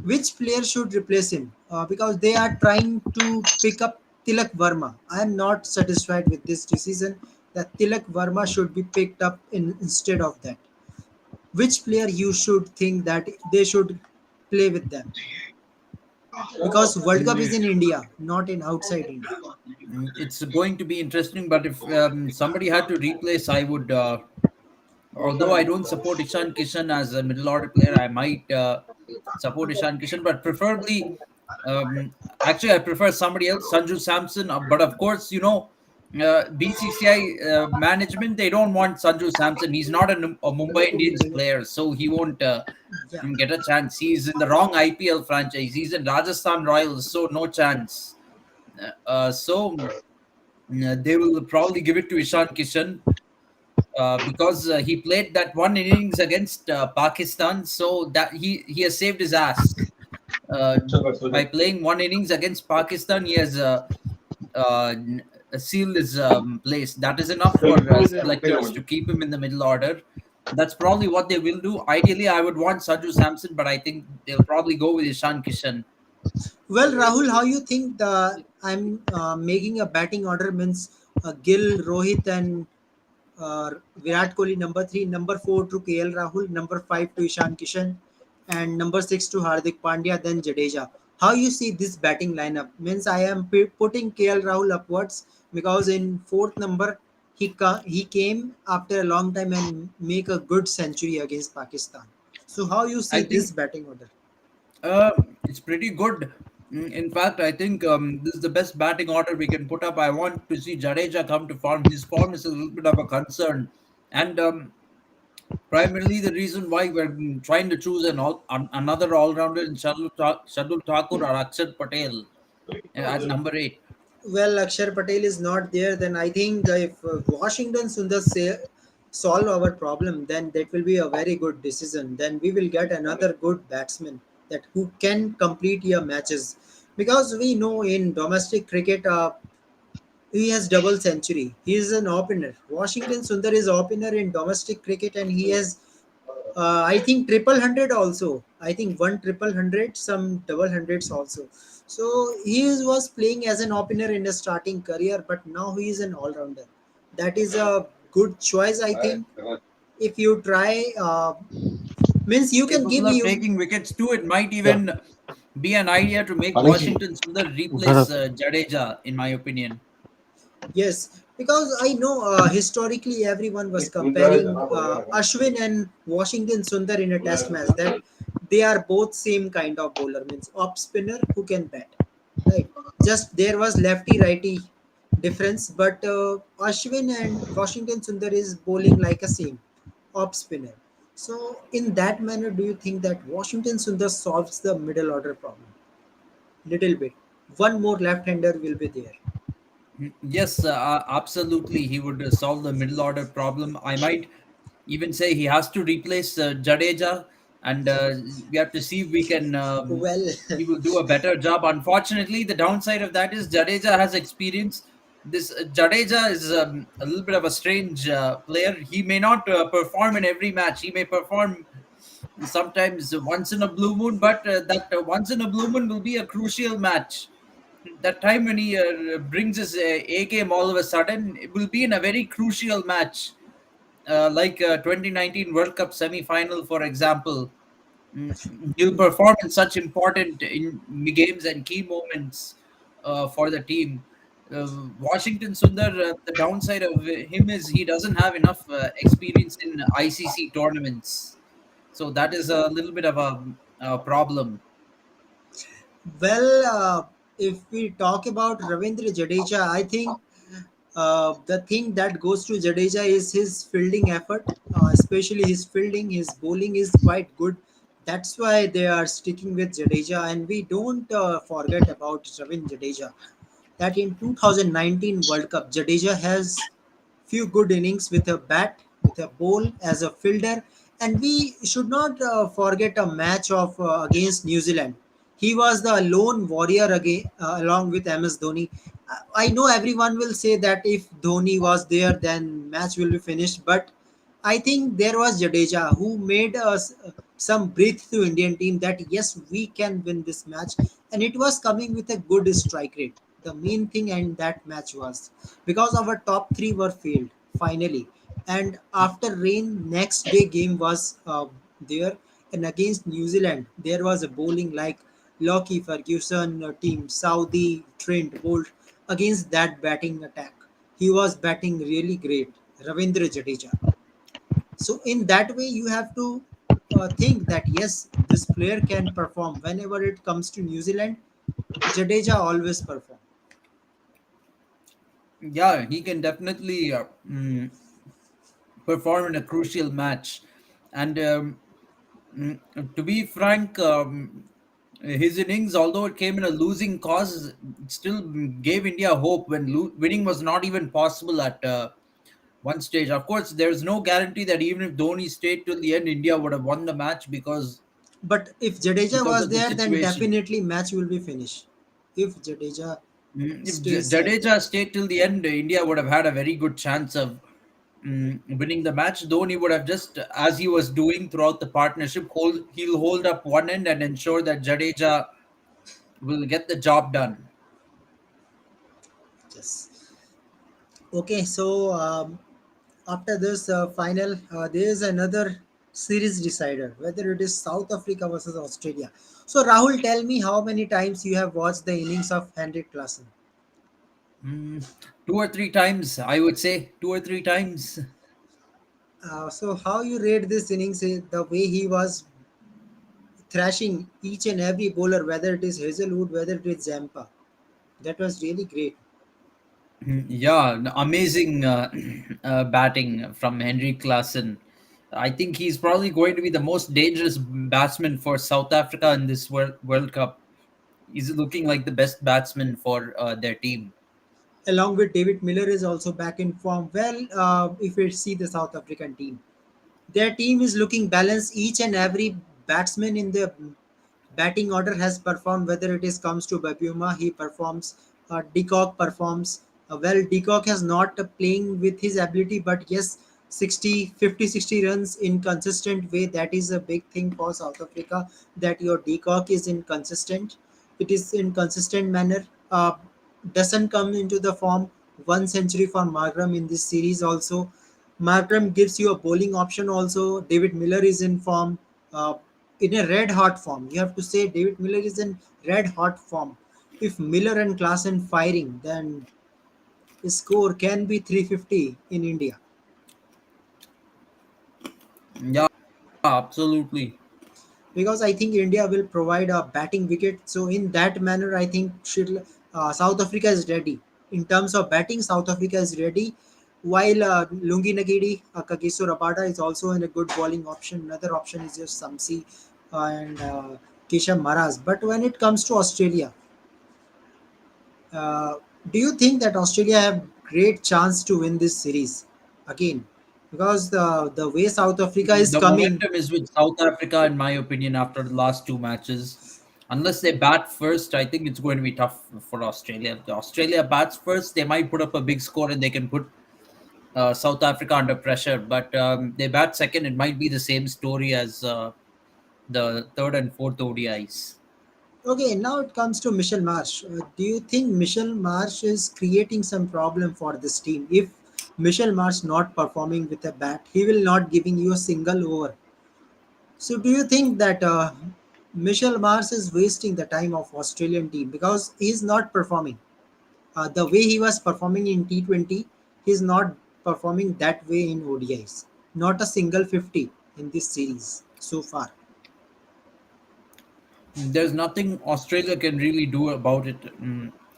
which player should replace him because they are trying to pick up Tilak Verma. I am not satisfied with this decision that Tilak Verma should be picked up instead of that. Which player you should think that they should play with them? Because World Cup is in India, not in outside India. It's going to be interesting, but if somebody had to replace, I would. Although I don't support Ishan Kishan as a middle order player, I might support Ishan Kishan, but preferably, actually, I prefer somebody else, Sanju Samson. But of course, BCCI management, they don't want Sanju Samson. He's not a Mumbai Indians player, so he won't Yeah. get a chance. He's in the wrong IPL franchise. He's in Rajasthan Royals, so no chance. So they will probably give it to Ishan Kishan because he played that one innings against Pakistan, so that he has saved his ass uh, by playing one innings against Pakistan. He has uh, sealed his place. That is enough for selectors to keep him in the middle order. That's probably what they will do. Ideally, I would want Sanju Samson, but I think they'll probably go with Ishan Kishan. Well, Rahul, how you think the I'm making a batting order means Gill, Rohit, and Virat Kohli number 3, number 4 to KL Rahul, number 5 to Ishan Kishan. and number 6 to Hardik Pandya, then Jadeja. How you see this batting lineup? Means I am putting KL Rahul upwards because in fourth number he came after a long time and make a good century against Pakistan. So how you I see this think batting order? it's pretty good. In fact, I think this is the best batting order we can put up. I want to see Jadeja come to form. His form is a little bit of a concern, and primarily the reason why we're trying to choose another all-rounder in Shardul Thakur or Akshar Patel at number 8. Well, Akshar Patel is not there, then I think if Washington Sundar solve our problem, then that will be a very good decision. Then we will get another good batsman that who can complete your matches. Because we know in domestic cricket, he has double century. He is an opener. Washington Sundar is opener in domestic cricket, and he has I think triple hundred also. I think one triple hundred, some double hundreds also. So was playing as an opener in a starting career, but now he is an all rounder. That is a good choice, I think. If you try, means you can give Capable of you. taking wickets too. It might Yeah. even be an idea to make Panik ki. Washington Sundar replace Bharat. Jadeja, in my opinion. Yes, because I know historically everyone was comparing Ashwin and Washington Sundar in a test match that they are both same kind of bowler, means off spinner who can bat, right? Just there was lefty righty difference, but Ashwin and Washington Sundar is bowling like a same off spinner. So in that manner, do you think that Washington Sundar solves the middle order problem? Little bit. One more left-hander will be there. Yes, absolutely. He would solve the middle order problem. I might even say he has to replace Jadeja, and we have to see if we can. Well, He will do a better job. Unfortunately, the downside of that is Jadeja has experience. This Jadeja is a little bit of a strange player. He may not perform in every match. He may perform sometimes once in a blue moon, but that once in a blue moon will be a crucial match. That time when he brings his A game all of a sudden, it will be in a very crucial match, like 2019 World Cup semi final, for example. He'll perform in such important games and key moments for the team. Washington Sundar, the downside of him is he doesn't have enough experience in ICC tournaments. So that is a little bit of a problem. well, if we talk about Ravindra Jadeja, I think the thing that goes to Jadeja is his fielding effort, especially his fielding. His bowling is quite good. That's why they are sticking with Jadeja, and we don't forget about Ravindra Jadeja. That in 2019 World Cup, Jadeja has few good innings with a bat, with a ball as a fielder, and we should not forget a match of against New Zealand. He was the lone warrior again, along with MS Dhoni. I know everyone will say that if Dhoni was there, then match will be finished. But I think there was Jadeja who made us some breath to Indian team that yes, we can win this match, and it was coming with a good strike rate. The main thing in that match was because our top three were failed finally, and after rain, next day game was there, and against New Zealand there was a bowling like Lockie Ferguson team, Saudi Trent Bolt against that batting attack. He was batting really great, Ravindra Jadeja. So in that way, you have to think that yes, this player can perform. Whenever it comes to New Zealand, Jadeja always perform. Yeah, he can definitely perform in a crucial match. And mm, to be frank, his innings, although it came in a losing cause, it still gave India hope when winning was not even possible at one stage. Of course, there's no guarantee that even if Dhoni stayed till the end, India would have won the match But if Jadeja because was of the there, then situation. definitely match will be finished. If Jadeja If stays there. Jadeja stayed till the end, India would have had a very good chance of winning the match. Dhoni would have just, as he was doing throughout the partnership, he'll hold up one end and ensure that Jadeja will get the job done. Yes. Okay, so after this final, there is another series decider, whether it is South Africa versus Australia. So Rahul, tell me how many times you have watched the innings of Henrik Klassen. Mm, 2 or 3 times, I would say 2 or 3 times. So how you rate this innings? The way he was thrashing each and every bowler, whether it is Hazelwood, whether it is Zampa. That was really great. Yeah, amazing batting from Henry Klassen. I think he's probably going to be the most dangerous batsman for South Africa in this World Cup. He's looking like the best batsman for their team. Along with David Miller is also back in form. Well, if we see the South African team, their team is looking balanced. Each and every batsman in the batting order has performed. Whether it is comes to Babuma, he performs. Decock performs. Well, Decock has not playing with his ability, but yes, 60, 50, 60 runs in consistent way. That is a big thing for South Africa. That your Decock is inconsistent. It is in consistent manner. Doesn't come into the form. One century for Markram in this series also. Markram gives you a bowling option also. David Miller is in form, uh, in a red hot form. You have to say David Miller is in red hot form. If Miller and Klassen firing, then the score can be 350 in India. Yeah, absolutely. Because I think India will provide a batting wicket. So in that manner, I think South Africa is ready. In terms of batting, South Africa is ready. While Lungi Nagidi, Kagiso Rabada is also in a good bowling option. Another option is just Samsi and Kishan Maharaj. But when it comes to Australia, uh, do you think that Australia have great chance to win this series again? Because the way South Africa is The coming, momentum is with South Africa, in my opinion, after the last two matches. Unless they bat first, I think it's going to be tough for Australia. If Australia bats first, they might put up a big score and they can put South Africa under pressure. But they bat second, it might be the same story as the third and fourth ODIs. okay, now it comes to Michel Marsh. Do you think Michel Marsh is creating some problem for this team? If Michel Marsh not performing with a bat, he will not giving you a single over. So do you think that Michel Marsh is wasting the time of Australian team because he is not performing the way he was performing in T20? He is not performing that way in ODIs. Not a single 50 in this series so far. There's nothing Australia can really do about it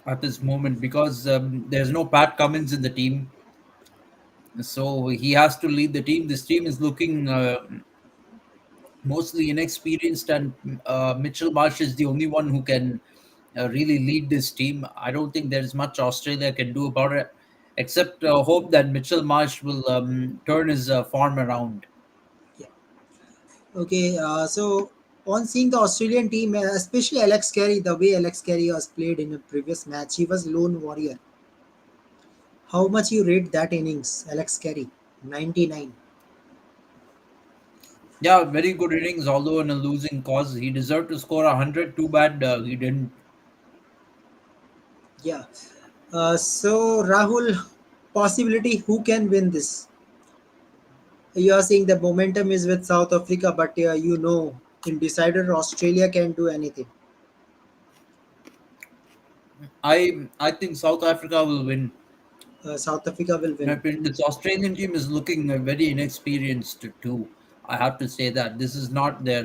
at this moment because there's no Pat Cummins in the team. So he has to lead the team. This team is looking mostly inexperienced, and Mitchell Marsh is the only one who can really lead this team. I don't think there's much Australia can do about it, except hope that Mitchell Marsh will turn his form around. Yeah. Okay, so on seeing the Australian team, especially Alex Carey, the way Alex Carey was played in a previous match, he was lone warrior. How much you rate that innings, Alex Carey? 99. Yeah, very good innings, although in a losing cause. He deserved to score 100. Too bad he didn't. Yeah. So Rahul, possibility who can win this? You are saying the momentum is with South Africa, but in decider Australia can do anything. I think South Africa will win. South Africa will In my win. opinion, this Australian team is looking very inexperienced too. I have to say that this is not their.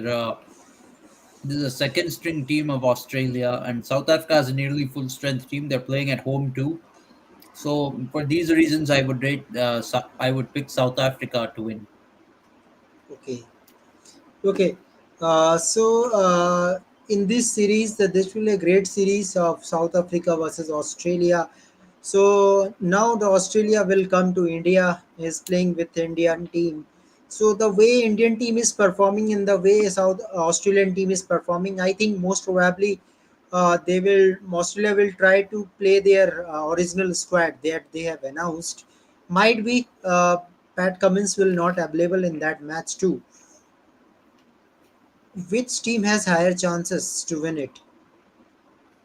This is a second string team of Australia, and South Africa has a nearly full strength team. They're playing at home too. So for these reasons, I would rate. I would pick South Africa to win. Okay. Okay, in this series, this will be a great series of South Africa versus Australia. So now the Australia will come to India, is playing with Indian team. So the way Indian team is performing and the way South Australian team is performing, I think most probably they will Australia will try to play their original squad that they have announced. Might be Pat Cummins will not available in that match too. Which team has higher chances to win it?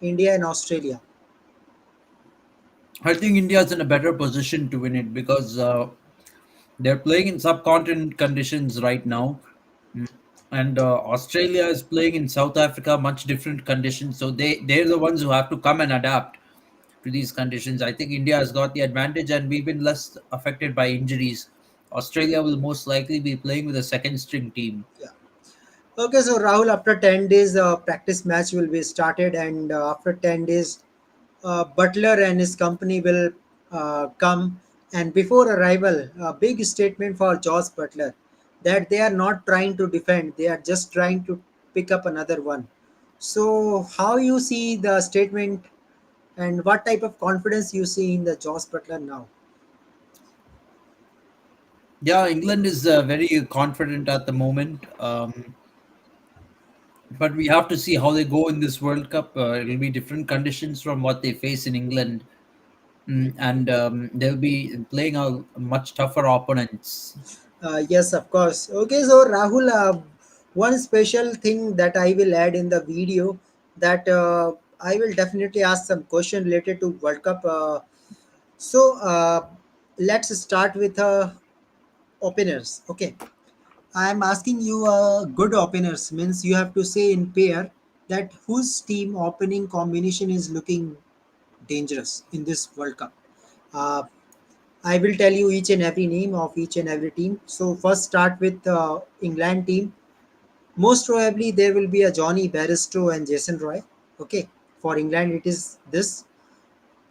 India and Australia. I think India is in a better position to win it because they're playing in subcontinent conditions right now. And Australia is playing in South Africa, much different conditions. So they're the ones who have to come and adapt to these conditions. I think India has got the advantage, and we've been less affected by injuries. Australia will most likely be playing with a second string team. Yeah. Okay, so Rahul, after 10 days, practice match will be started, and after 10 days, Butler and his company will come. And before arrival, a big statement for Josh Butler that they are not trying to defend; they are just trying to pick up another one. So, how you see the statement, and what type of confidence you see in the Josh Butler now? Yeah, England is very confident at the moment, but we have to see how they go in this World Cup. It'll be different conditions from what they face in England. And they'll be playing a much tougher opponents. Yes, of course. Okay, so Rahul, one special thing that I will add in the video that I will definitely ask some question related to World Cup. So let's start with openers. Okay, I am asking you good openers means you have to say in pair that whose team opening combination is looking dangerous in this World Cup. Uh, I will tell you each and every name of each and every team. So first start with England team. Most probably there will be a Johnny Barristo and Jason Roy. Okay, for England it is this.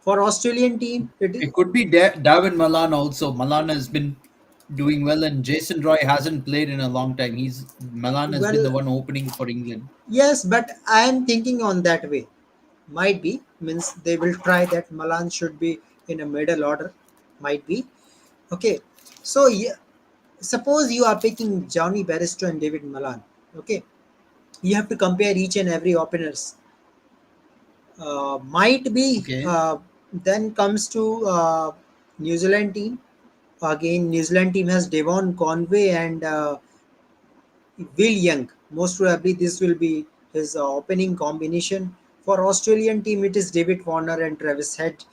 For Australian team it is It could be Davin Malan also. Malan has been doing well, and Jason Roy hasn't played in a long time. He's Malan has been well the one opening for England. yes, but I am thinking on that way. Might be means they will try that Malan should be in a middle order. Might be okay. So yeah, suppose you are picking Johnny Barristo and David Malan. Okay, you have to compare each and every openers. Might be Okay. then comes to New Zealand team. Again, New Zealand team has Devon Conway and Will Young. Most probably, this will be his opening combination. For Australian team, it is David Warner and Travis Head.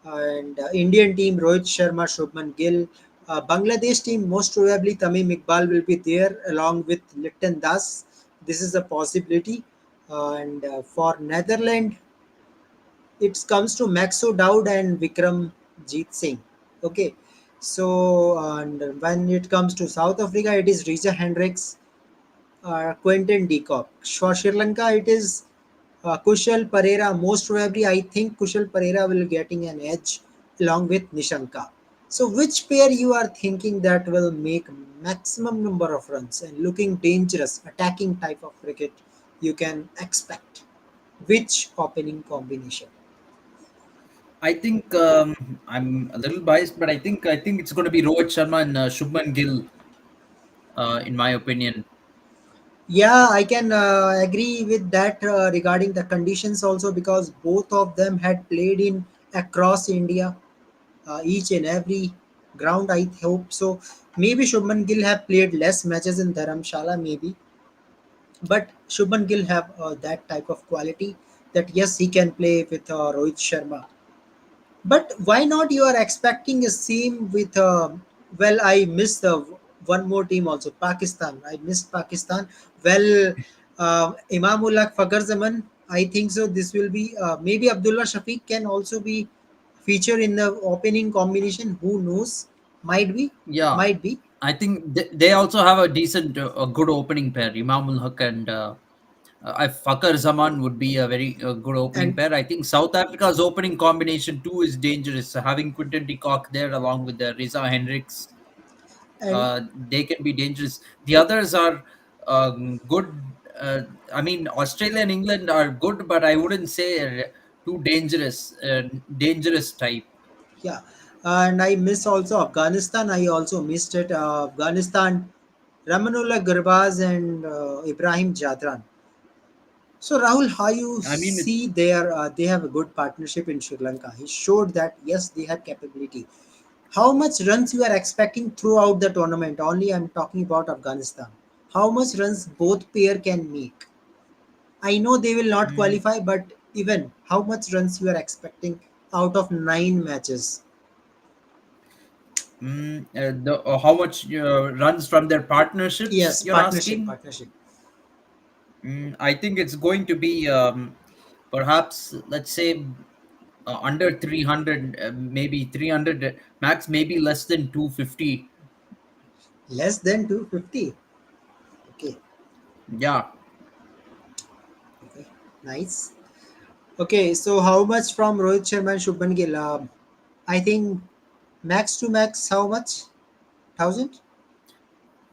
And Indian team, Rohit Sharma, Shubman Gill. Bangladesh team, most probably Tamim Iqbal will be there along with Lipton Das. This is a possibility. And for Netherlands, it comes to Maxo Dowd and Vikram Jeet Singh. Okay, so and when it comes to South Africa, it is Rija Hendricks, Quentin de Kock. For Sri Lanka, it is Kushal Pereira. Most probably, I think Kushal Pereira will getting an edge along with Nishanka. So, which pair you are thinking that will make maximum number of runs and looking dangerous, attacking type of cricket you can expect? Which opening combination? I think I'm a little biased, but I think it's going to be Rohit Sharma and Shubman Gill, in my opinion. Yeah, I can agree with that regarding the conditions also because both of them had played in across India, each and every ground. I hope so. Maybe Shubman Gill have played less matches in Dharamshala, maybe, but Shubman Gill have that type of quality that yes, he can play with Rohit Sharma. But why not you are expecting a same with well I missed the one more team also Pakistan. I missed Pakistan. Well Imamullah Fakhar Zaman, I think so this will be maybe Abdullah Shafiq can also be feature in the opening combination. Who knows? Might be, Yeah, might be. I think they also have a decent, a good opening pair. Imamul Haq and Fakar Zaman would be a very good opening And pair. I think South Africa's opening combination too is dangerous. Having Quinton de Kock there along with Reza Hendricks, and they can be dangerous. The others are good. I mean, Australia and England are good, but I wouldn't say too dangerous. Dangerous type. yeah, and I miss also Afghanistan. I also missed it. Afghanistan, Ramanullah Gurbaz and Ibrahim Jadran. So Rahul, how you I mean, see their they have a good partnership in Sri Lanka. He showed that yes, they have capability. How much runs you are expecting throughout the tournament? Only I'm talking about Afghanistan. How much runs both pair can make? I know they will not mm, qualify, but even how much runs you are expecting out of 9 matches? How much runs from their partnerships? Yes, You're partnership, asking. partnership. I think it's going to be perhaps, let's say, under 300, maybe 300 max, maybe less than 250. Less than 250. Okay, Yeah, okay, nice. Okay, so how much from Rohit Sharma and Shubman Gill? I think max to max, how much? 1,000?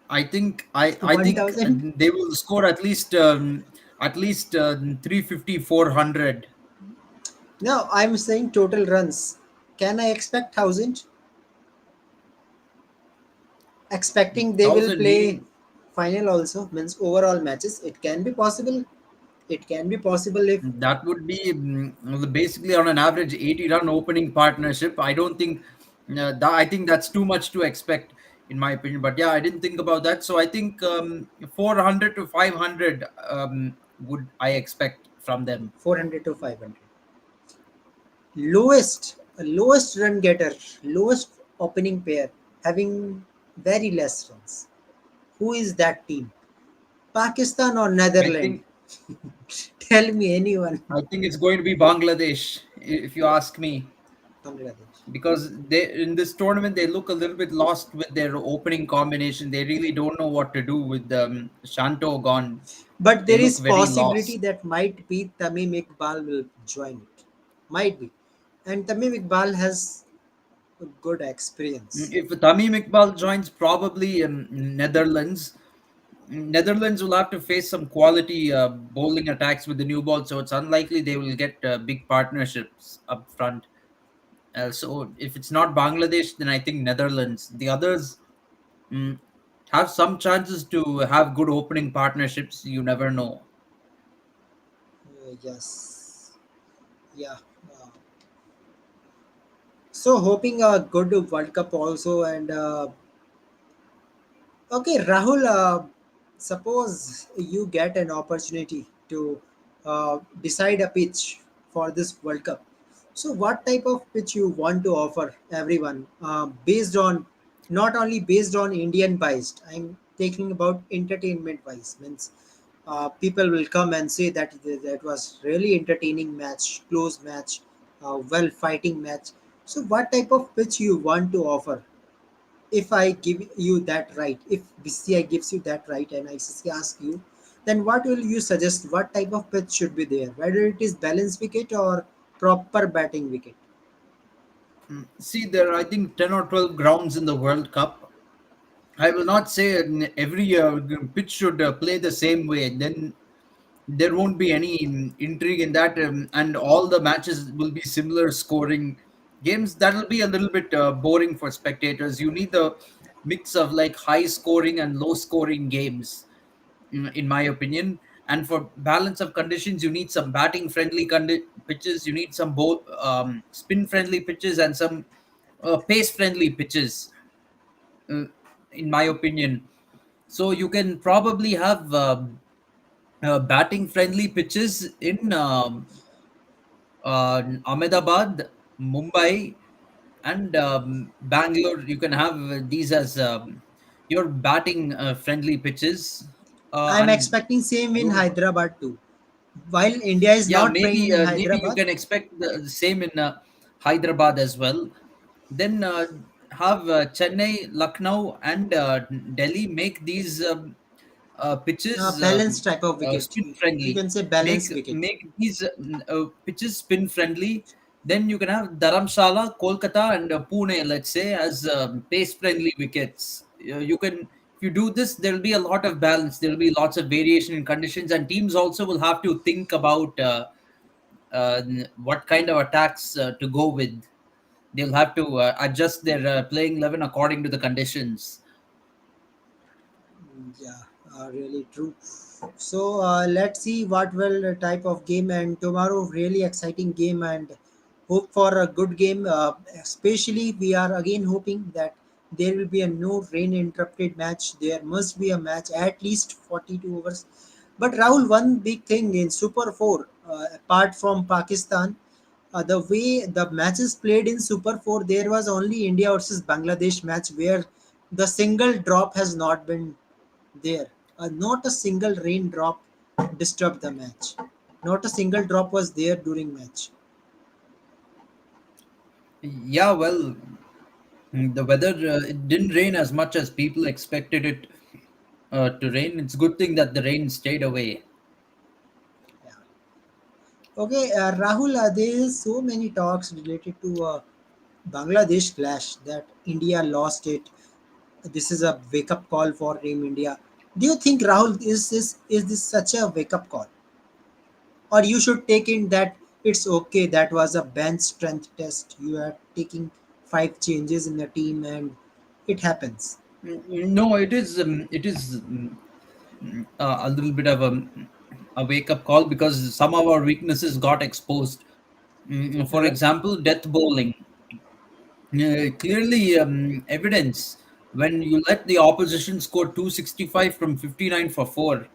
I think 1,000? they will score at least 350, 400. No, I'm saying total runs. Can I expect 1,000? Expecting they will 1000 play meaning final also, means overall matches. It can be possible. It can be possible if that would be basically on an average 80 run opening partnership. I don't think I think that's too much to expect, in my opinion. But yeah, I didn't think about that. So I think 400 to 500 would I expect from them. 400 to 500. Lowest run getter, lowest opening pair, having very less runs. Who is that team? Pakistan or I Netherlands? think Tell me anyone. I think it's going to be Bangladesh, if you ask me, Bangladesh. because they in this tournament they look a little bit lost with their opening combination. They really don't know what to do with Shanto gone. But They there look is very possibility lost. that might be Tamim Iqbal will join it. Might be. And Tamim Iqbal has a good experience. If Tamim Iqbal joins, probably Netherlands. Netherlands will have to face some quality bowling attacks with the new ball, so it's unlikely they will get big partnerships up front. So if it's not Bangladesh, then I think Netherlands. The others mm, have some chances to have good opening partnerships. You never know. Yes. Yeah. Uh, so hoping a good World Cup also. And okay, Rahul, suppose you get an opportunity to decide a pitch for this World Cup. So, what type of pitch you want to offer everyone, based on not only based on Indian based? I'm thinking about entertainment wise. Means people will come and say that that was really entertaining match, close match, well fighting match. So, what type of pitch you want to offer? If I give you that right, if BCI gives you that right and ICC asks you, then what will you suggest? What type of pitch should be there? Whether it is balanced wicket or proper batting wicket? See, there are, I think, 10 or 12 grounds in the World Cup. I will not say every pitch should play the same way. Then there won't be any intrigue in that, and all the matches will be similar scoring games. That'll be a little bit boring for spectators. You need the mix of like high scoring and low scoring games, in my opinion. And for balance of conditions, you need some batting friendly pitches. You need some both spin friendly pitches and some pace friendly pitches, uh, in my opinion. So you can probably have batting friendly pitches in Ahmedabad, Mumbai, and Bangalore. You can have these as your batting friendly pitches, I'm and expecting same in your Hyderabad too. While India is yeah, not playing in maybe you Hyderabad, can expect the same in Hyderabad as well. Then have Chennai, Lucknow, and Delhi make these pitches balanced type of wicket. spin You friendly. can say Make balanced wicket. make these pitches spin friendly. Then you can have Dharamshala, Kolkata, and Pune, let's say, as pace friendly wickets. You can, if you do this, there will be a lot of balance. There will be lots of variation in conditions, and teams also will have to think about what kind of attacks to go with. They'll have to adjust their playing 11 according to the conditions. Yeah, really true. So let's see what will type of game, and tomorrow really exciting game, and hope for a good game. Especially we are again hoping that there will be a no rain interrupted match. There must be a match at least 42 overs. But Rahul, one big thing in Super 4, apart from Pakistan, The way the matches played in Super 4, there was only India versus Bangladesh match where the single drop has not been there. Not a single raindrop disturbed the match. Not a single drop was there during match. Yeah, well, the weather, it didn't rain as much as people expected it to rain. It's a good thing that the rain stayed away. Yeah. Okay, Rahul, there is so many talks related to Bangladesh clash that India lost it. This is a wake up call for Team India. Do you think, Rahul, is this such a wake up call, or you should take in that it's okay, that was a bench strength test, you are taking five changes in the team and it happens? No, it is a little bit of a wake up call because some of our weaknesses got exposed. For R- example, death bowling. Clearly evidence when you let the opposition score 265 from 59 for 4,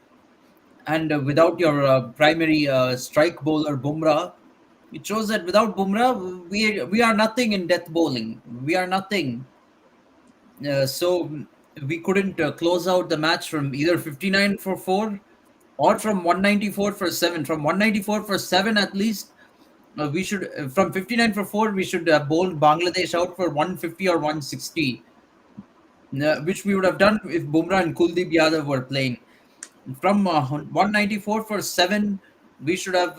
and without your primary strike bowler Bumrah, it shows that without Bumrah we are nothing in death bowling. We are nothing. So we couldn't close out the match from either 59 for 4 or from 194 for 7. From 194 for 7 at least, we should from 59 for 4 we should bowl Bangladesh out for 150 or 160, which we would have done if Bumrah and Kuldeep Yadav were playing. From 194 for 7, we should have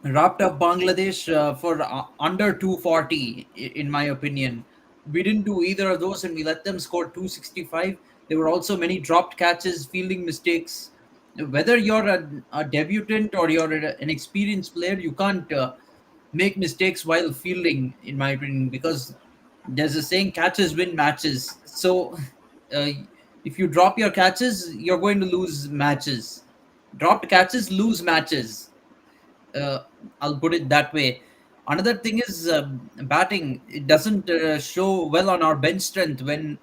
wrapped up Bangladesh for under 240, in my opinion. We didn't do either of those and we let them score 265. There were also many dropped catches, fielding mistakes. Whether you're a debutant or you're an experienced player, you can't make mistakes while fielding, in my opinion, because there's a saying, catches win matches. So uh, if you drop your catches, you're going to lose matches. Dropped catches lose matches. uh, I'll put it that way. Another thing is batting. It doesn't show well on our bench strength when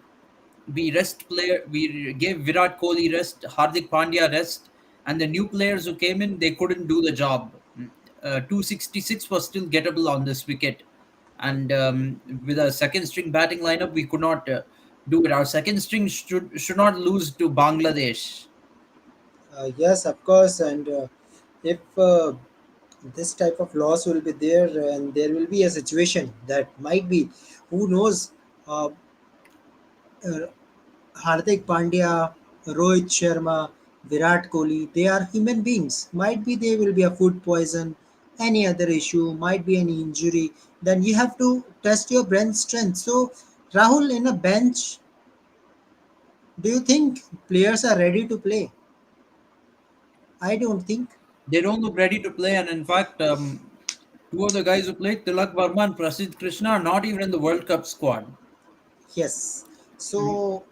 we rest player. We gave Virat Kohli rest, Hardik Pandya rest, and the new players who came in, they couldn't do the job. 266 was still gettable on this wicket, and with a second string batting lineup, we could not do it. Our second string should not lose to Bangladesh. yes, of course, and if this type of loss will be there and there will be a situation that might be, who knows, uh, uh, Hardik Pandya, Rohit Sharma, Virat Kohli, they are human beings. Might be there will be a food poison, any other issue, might be any injury. Then you have to test your bench strength. So, Rahul, in a bench, do you think players are ready to play? I don't think. They don't look ready to play, and in fact, two of the guys who played, Tilak Varma and Prasidh Krishna, are not even in the World Cup squad. Yes. Mm, So,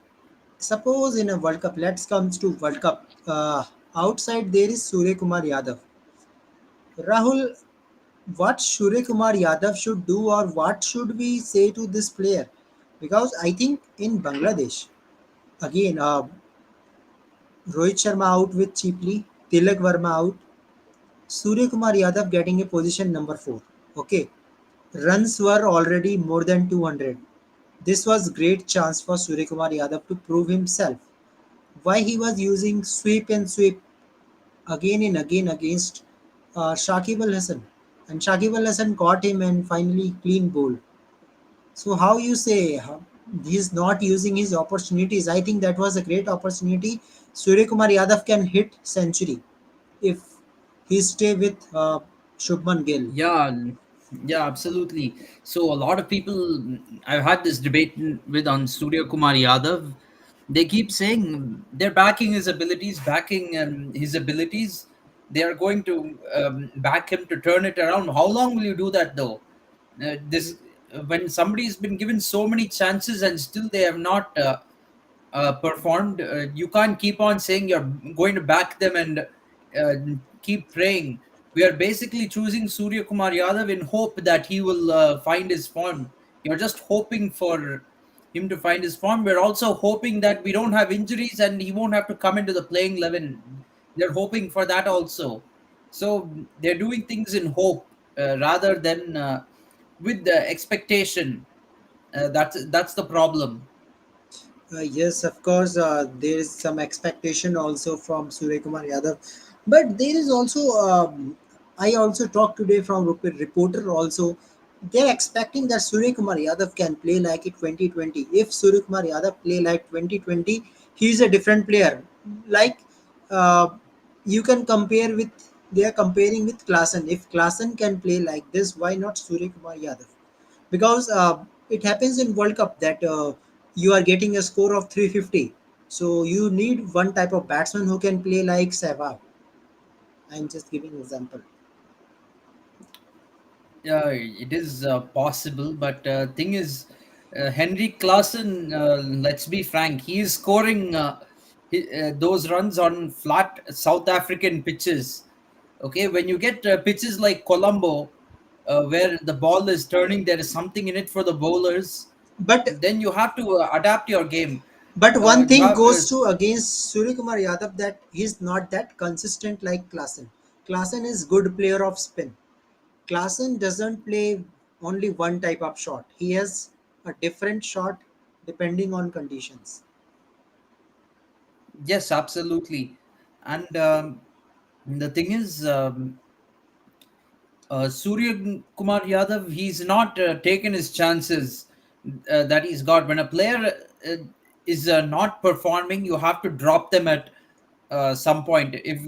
suppose in a World Cup, let's come to World Cup. Outside there is Surya Kumar Yadav. Rahul, what Surya Kumar Yadav should do, or what should we say to this player? Because I think in Bangladesh, again, Rohit Sharma out with cheaply, Tilak Verma out, Surya Kumar Yadav getting a position number 4. Okay, runs were already more than 200. This was great chance for Surya Kumar Yadav to prove himself. Why he was using sweep and sweep again and again against Shakib Al Hasan, and Shakib Al Hasan caught him and finally clean bowl. So how you say he's not using his opportunities? I think that was a great opportunity. Surya Kumar Yadav can hit century if he stay with Shubman Gill. Yeah, yeah, absolutely. So a lot of people, I've had this debate with on Surya Kumar Yadav. They keep saying they're backing his abilities, backing his abilities. They are going to back him to turn it around. How long will you do that though? This when somebody's been given so many chances and still they have not performed, you can't keep on saying you're going to back them and keep praying. We are basically choosing Surya Kumar Yadav in hope that he will find his form. You're just hoping for him to find his form. We're also hoping that we don't have injuries and he won't have to come into the playing 11. They're hoping for that also. So they're doing things in hope. rather than with the expectation. That's the problem. Yes, of course, there is some expectation also from Surya Kumar Yadav, but there is also. I also talked today from reporter also. They're expecting that Surya Kumar Yadav can play like it 2020. If Surya Kumar Yadav play like 2020, he's a different player. Like uh, you can compare with. They are comparing with Klassen. If Klassen can play like this, why not Surya Kumar Yadav? Because it happens in World Cup that you are getting a score of 350. So you need one type of batsman who can play like Sehwag. I'm just giving an example. Yeah, it is possible, but thing is, Henry Klassen. Let's be frank, he is scoring those runs on flat South African pitches. Okay, when you get pitches like Colombo, where the ball is turning, there is something in it for the bowlers. But Then you have to adapt your game. one You thing have goes to against Surya Kumar Yadav that he's not that consistent like Klassen. Klassen is good player of spin. Klassen doesn't play only one type of shot. He has a different shot depending on conditions. Yes, absolutely, and the thing is. Surya Kumar Yadav, he's not taken his chances that he's got. When a player is not performing, you have to drop them at some point. If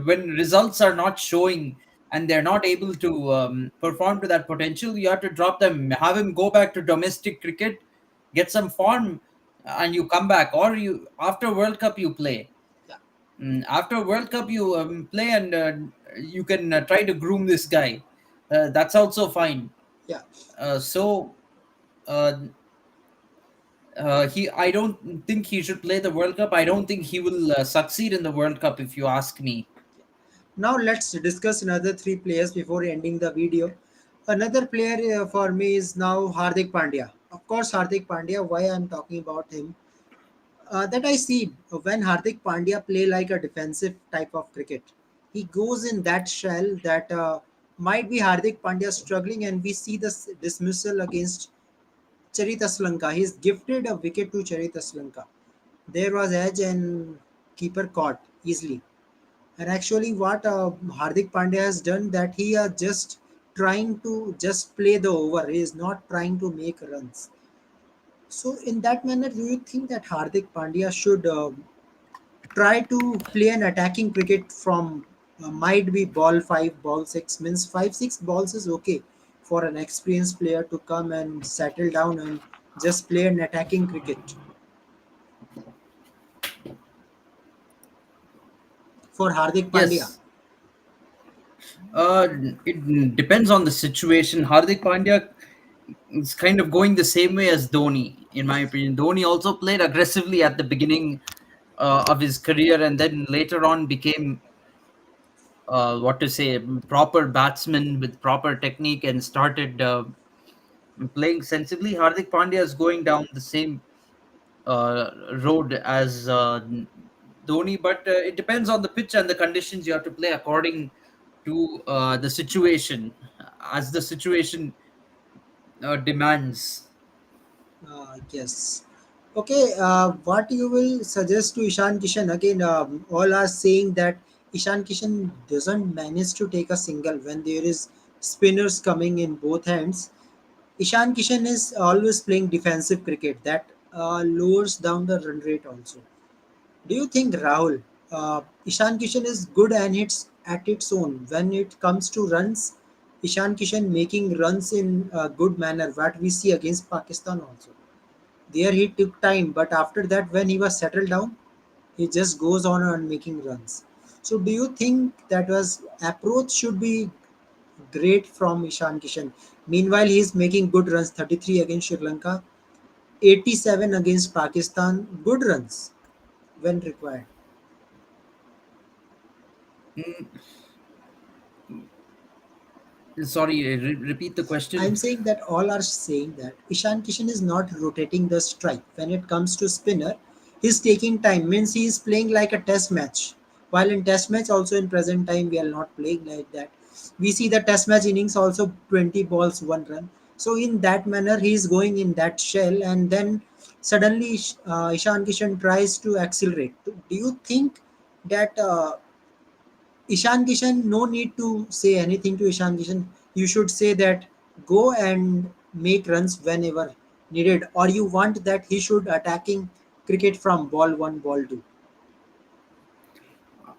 when results are not showing and they're not able to perform to that potential, you have to drop them. Have him go back to domestic cricket, get some form, and you come back. Or you after World Cup you play. Yeah, After World Cup, you play and you can try to groom this guy. That's also fine. yeah. So uh, I don't think he should play the World Cup. I don't think he will succeed in the World Cup, if you ask me. Now let's discuss another three players before ending the video. Another player for me is now Hardik Pandya. Of course, Hardik Pandya. Why I'm talking about him? That I see when Hardik Pandya play like a defensive type of cricket. He goes in that shell that might be Hardik Pandya struggling, and we see this dismissal against Charita Slanka. He's gifted a wicket to Charita Slanka. There was edge and keeper caught easily. And actually, what Hardik Pandya has done that he are just trying to just play the over. He is not trying to make runs. So in that manner, do you think that Hardik Pandya should try to play an attacking cricket from might be ball five, ball six means five, six balls is okay for an experienced player to come and settle down and just play an attacking cricket for Hardik Pandya. Yes, uh, it depends on the situation. Hardik Pandya is kind of going the same way as Dhoni, in my opinion. Dhoni also played aggressively at the beginning of his career, and then later on became what to say, proper batsman with proper technique and started playing sensibly. Hardik Pandya is going down the same road as Dhoni, but it depends on the pitch and the conditions. You have to play according to the situation, as the situation demands. Yes. Okay. What you will suggest to Ishan Kishan? Again, all are saying that Ishan Kishan doesn't manage to take a single when there is spinners coming in both hands. Ishan Kishan is always playing defensive cricket that lowers down the run rate also. Do you think Rahul, Ishan Kishan is good and it's at its own when it comes to runs? Ishan Kishan making runs in a good manner, what we see against Pakistan also. There he took time, but after that, when he was settled down, he just goes on making runs. So, do you think that was approach should be great from Ishan Kishan? Meanwhile, he is making good runs, 33 against Sri Lanka, 87 against Pakistan, good runs when required. Mm, sorry, repeat the I'm question. saying that all are saying that Ishan Kishan is not rotating the strike. When it comes to spinner, he's taking time. Means he is playing like a test match. While in test match, also in present time, we are not playing like that. We see the test match innings also 20 balls, 1 run. So in that manner, he is going in that shell, and then suddenly Ishan Kishan tries to accelerate. Do you think that Ishan Kishan, no need to say anything to Ishan Kishan. You should say that go and make runs whenever needed, or you want that he should attacking cricket from ball one, ball two.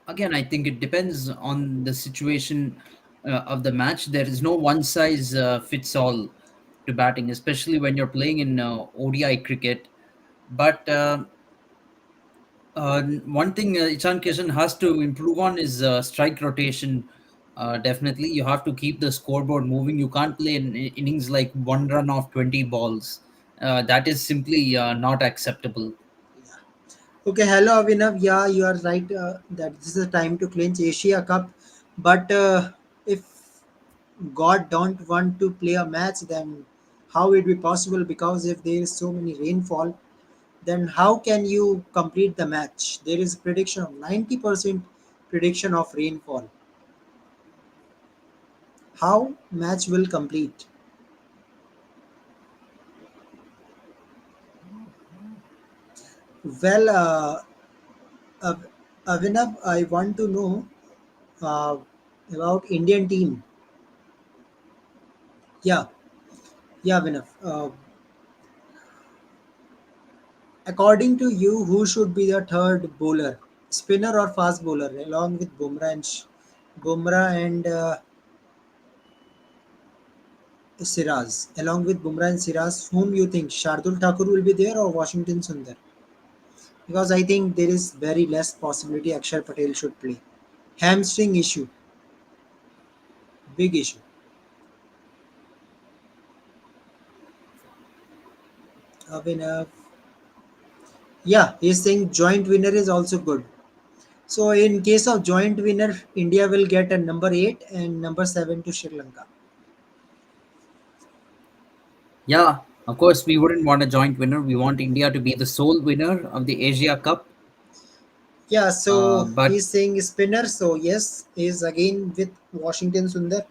Again, I think it depends on the situation of the match. There is no one size fits all to batting, especially when you're playing in ODI cricket. But one thing Ichan Kishan has to improve on is strike rotation. Definitely, you have to keep the scoreboard moving. You can't play in innings like 1 run off 20 balls. That is simply not acceptable. Okay, hello Avinav. Yeah, you are right that this is the time to clinch Asia Cup. But if God don't want to play a match, then how it be possible? Because if there is so many rainfall, then how can you complete the match? There is prediction of 90% prediction of rainfall. How match will complete? Well, Av- Avinav, I want to know uh, about Indian team. Yeah, yeah, Avinav. According to you, who should be the third bowler, spinner or fast bowler, along with Bumrah and Siraz? Along with Bumrah and Siraz, whom you think Shardul Thakur will be there or Washington Sundar? Because I think there is very less possibility Akshar Patel should play. Hamstring issue, big issue. Abhinav. Yeah, he's saying joint winner is also good. So in case of joint winner, India will get a number 8 and number 7 to Sri Lanka. Yeah, of course, we wouldn't want a joint winner. We want India to be the sole winner of the Asia Cup. Yeah, so But he's saying spinner. So yes, he's again with Washington Sundar.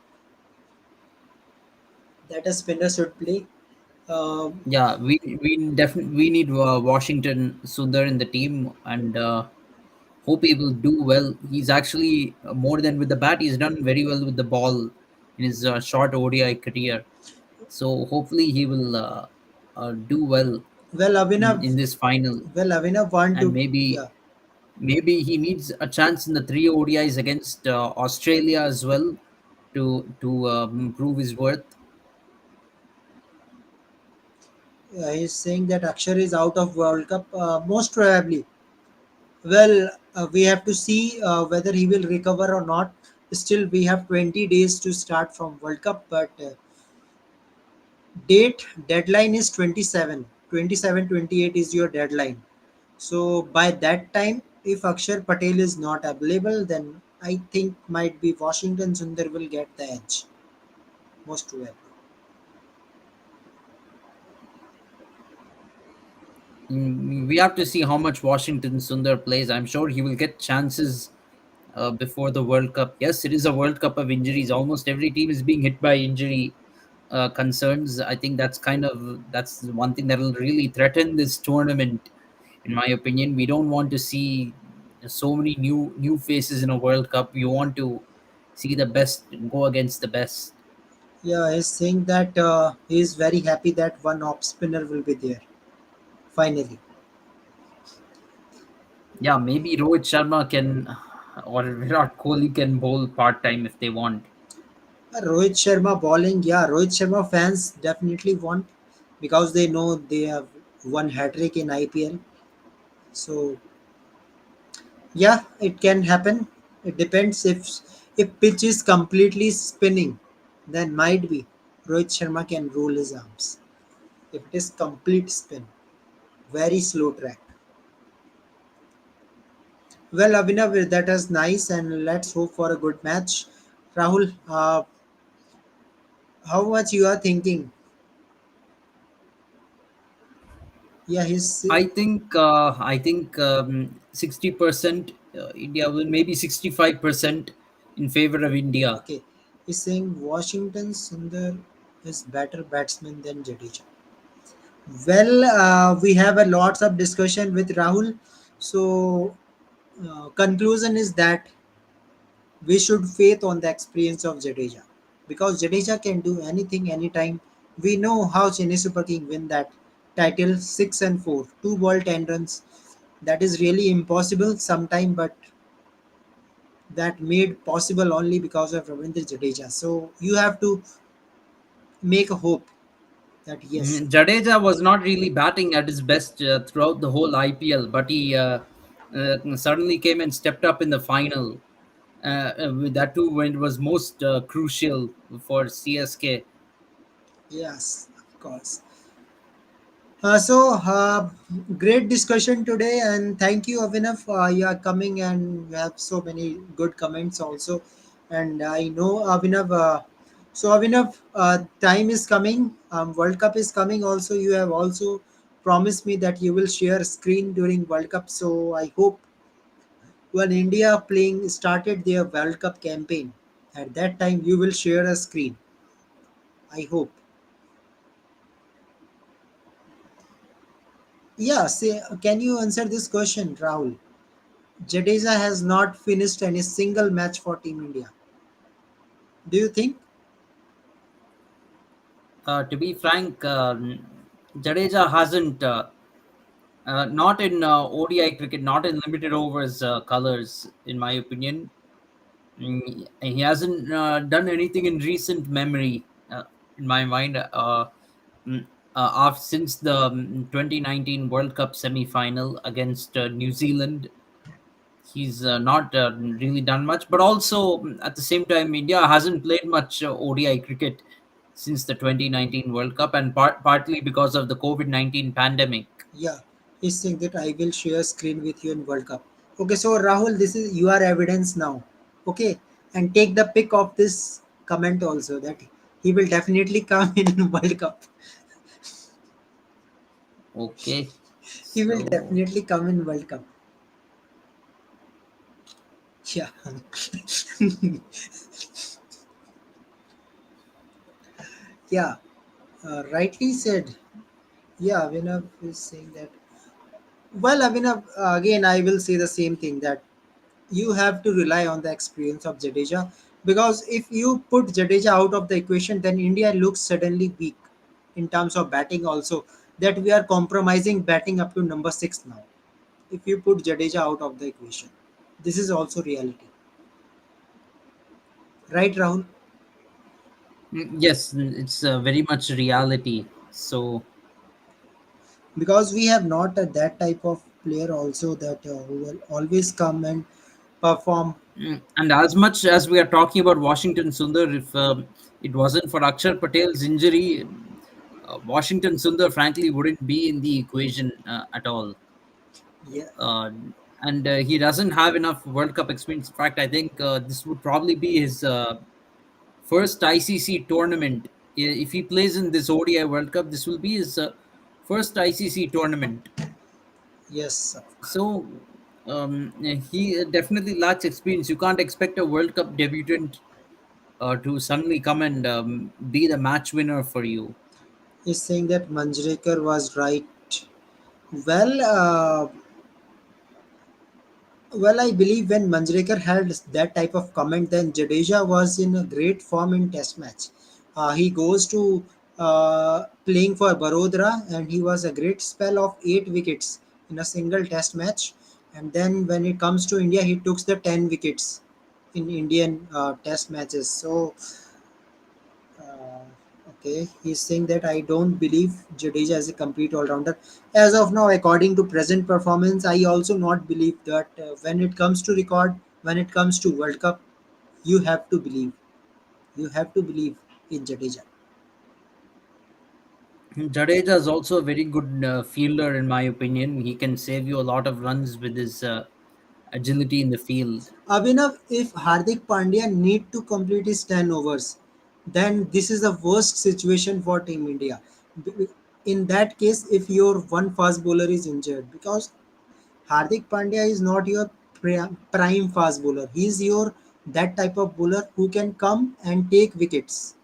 That a spinner should play. Um, yeah, we definitely we need Washington Sundar in the team, and hope he will do well. He's actually more than with the bat. He's done very well with the ball in his short ODI career. So hopefully he will do well well, in this final, Avinav want and to. maybe Yeah, maybe he needs a chance in the three ODIs against Australia as well to prove his worth. he's saying that Akshar is out of World Cup. Most probably. Well, we have to see whether he will recover or not. Still, we have 20 days to start from World Cup, but date deadline is 27. 27, 28 is your deadline. So by that time, if Akshar Patel is not available, then I think might be Washington Sundar will get the edge. Most probably. We have to see how much Washington Sundar plays. I'm sure he will get chances before the World Cup. Yes, it is a World Cup of injuries. Almost every team is being hit by injury concerns. I think that's one thing that will really threaten this tournament. In my opinion, we don't want to see so many new faces in a World Cup. You want to see the best go against the best. Yeah, he's saying that he is very happy that one off spinner will be there. Finally. Yeah, maybe Rohit Sharma can or Virat Kohli can bowl part time if they want. Rohit Sharma bowling, yeah, Rohit Sharma fans definitely want because they know they have one hat trick in IPL. So yeah, it can happen. It depends if pitch is completely spinning, then might be Rohit Sharma can roll his arms. If it is complete spin, very slow track. Well, Abhinav, that is nice, and let's hope for a good match. Rahul, how much you are thinking? Yeah, he's I think 60% India will, maybe 65% in favor of India. okay. Is saying Washington Sundar is better batsman than Jadeja. Well, we have a lots of discussion with Rahul. So conclusion is that we should faith on the experience of Jadeja because Jadeja can do anything anytime. We know how Chennai Super King win that title 6 and 4, 2 ball 10 runs. That is really impossible sometime, but that made possible only because of Ravindra Jadeja. So you have to make a hope that yes, Jadeja was not really batting at his best throughout the whole IPL, but he suddenly came and stepped up in the final. With that too, when it was most crucial for CSK. yes, of course. So, great discussion today, and thank you, Avinav. You are coming, and you have so many good comments also. And I know Avinav. Avinav, time is coming. World Cup is coming. Also, you have also promised me that you will share screen during World Cup. So I hope when India playing started their World Cup campaign, at that time you will share a screen. I hope. Yeah. Say, can you answer this question, Rahul? Jadeja has not finished any single match for Team India. Do you think? To be frank, Jadeja hasn't, not in ODI cricket, not in limited overs colors, in my opinion. He hasn't done anything in recent memory, in my mind. Since the 2019 World Cup semi-final against New Zealand, he's not really done much. But also at the same time, India hasn't played much ODI cricket since the 2019 World Cup, and partly because of the COVID-19 pandemic. Yeah, he's saying that I will share screen with you in World Cup. Okay, so Rahul, this is your evidence now. Okay, and take the pick of this comment also that he will definitely come in World Cup. Okay, He will so definitely come in World Cup. Yeah, yeah, rightly said. Yeah, Avinav is saying that. Well, Avinav, again, I will say the same thing that you have to rely on the experience of Jadeja because if you put Jadeja out of the equation, then India looks suddenly weak in terms of batting also. That we are compromising batting up to number 6 now. If you put Jadeja out of the equation, this is also reality, right, Rahul? yes, it's very much reality. So Because we have not that type of player also that who will always come and perform. And as much as we are talking about Washington Sundar, if it wasn't for Akshar Patel's injury, Washington Sundar, frankly, wouldn't be in the equation at all. Yeah, Uh, and he doesn't have enough World Cup experience. In fact, I think this would probably be his first ICC tournament. If he plays in this ODI World Cup, this will be his first ICC tournament. yes, of course. So he definitely lacks experience. You can't expect a World Cup debutant to suddenly come and be the match winner for you. He's saying that Manjrekar was right. Well, well, I believe when Manjrekar had that type of comment, then Jadeja was in a great form in Test match. He goes to playing for Barodra, and he was a great spell of 8 wickets in a single Test match. And then when it comes to India, he took the 10 wickets in Indian Test matches. So uh, okay, he's saying that I don't believe Jadeja is a complete all-rounder. As of now, according to present performance, I also not believe that when it comes to record, when it comes to World Cup, you have to believe. You have to believe in Jadeja. Jadeja is also a very good fielder, in my opinion. He can save you a lot of runs with his agility in the field. Abhinav, if Hardik Pandya need to complete his 10 overs, then this is the worst situation for Team India. In that case, if your one fast bowler is injured, because Hardik Pandya is not your prime fast bowler. He is your that type of bowler who can come and take wickets.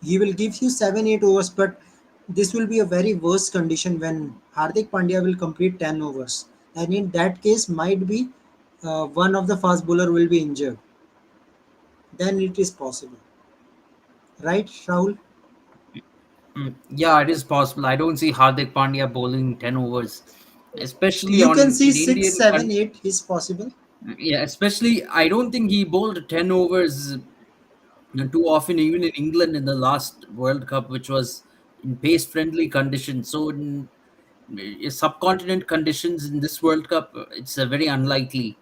He will give you 7 8 overs, but this will be a very worst condition when Hardik Pandya will complete 10 overs. And in that case, might be one of the fast bowler will be injured. Then it is possible, right, Rahul? Yeah, it is possible. I don't see Hardik Pandya bowling 10 overs, especially You can on see in six, Indian. seven, eight is possible. Yeah, especially I don't think he bowled 10 overs too often, even in England in the last World Cup, which was in pace friendly conditions. So, in subcontinent conditions in this World Cup, it's very unlikely.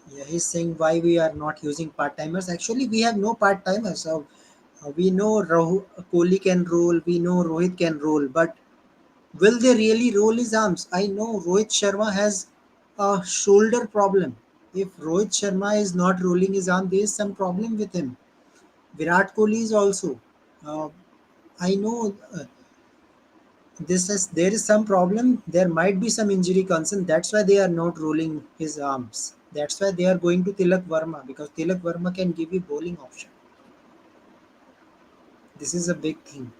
Yeah, he's saying why we are not using part timers. Actually, we have no part timers. So we know Kohli can roll, we know Rohit can roll, but will they really roll his arms? I know Rohit Sharma has a shoulder problem. If Rohit Sharma is not rolling his arm, there is some problem with him. Virat Kohli is also. Uh, I know this is there is some problem. There might be some injury concern. That's why they are not rolling his arms. That's why they are going to Tilak Verma because Tilak Verma can give you bowling option. This is a big thing.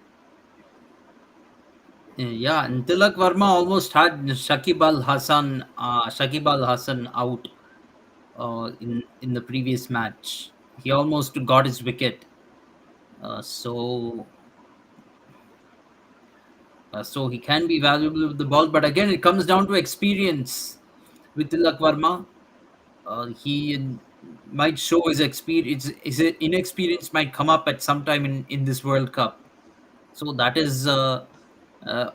Yeah, and Tilak Verma almost had Shakib Al Hassan out in the previous match. He almost got his wicket. So he can be valuable with the ball, but again, it comes down to experience with Tilak Verma. He might show his experience. His inexperience might come up at some time in this World Cup. So that is a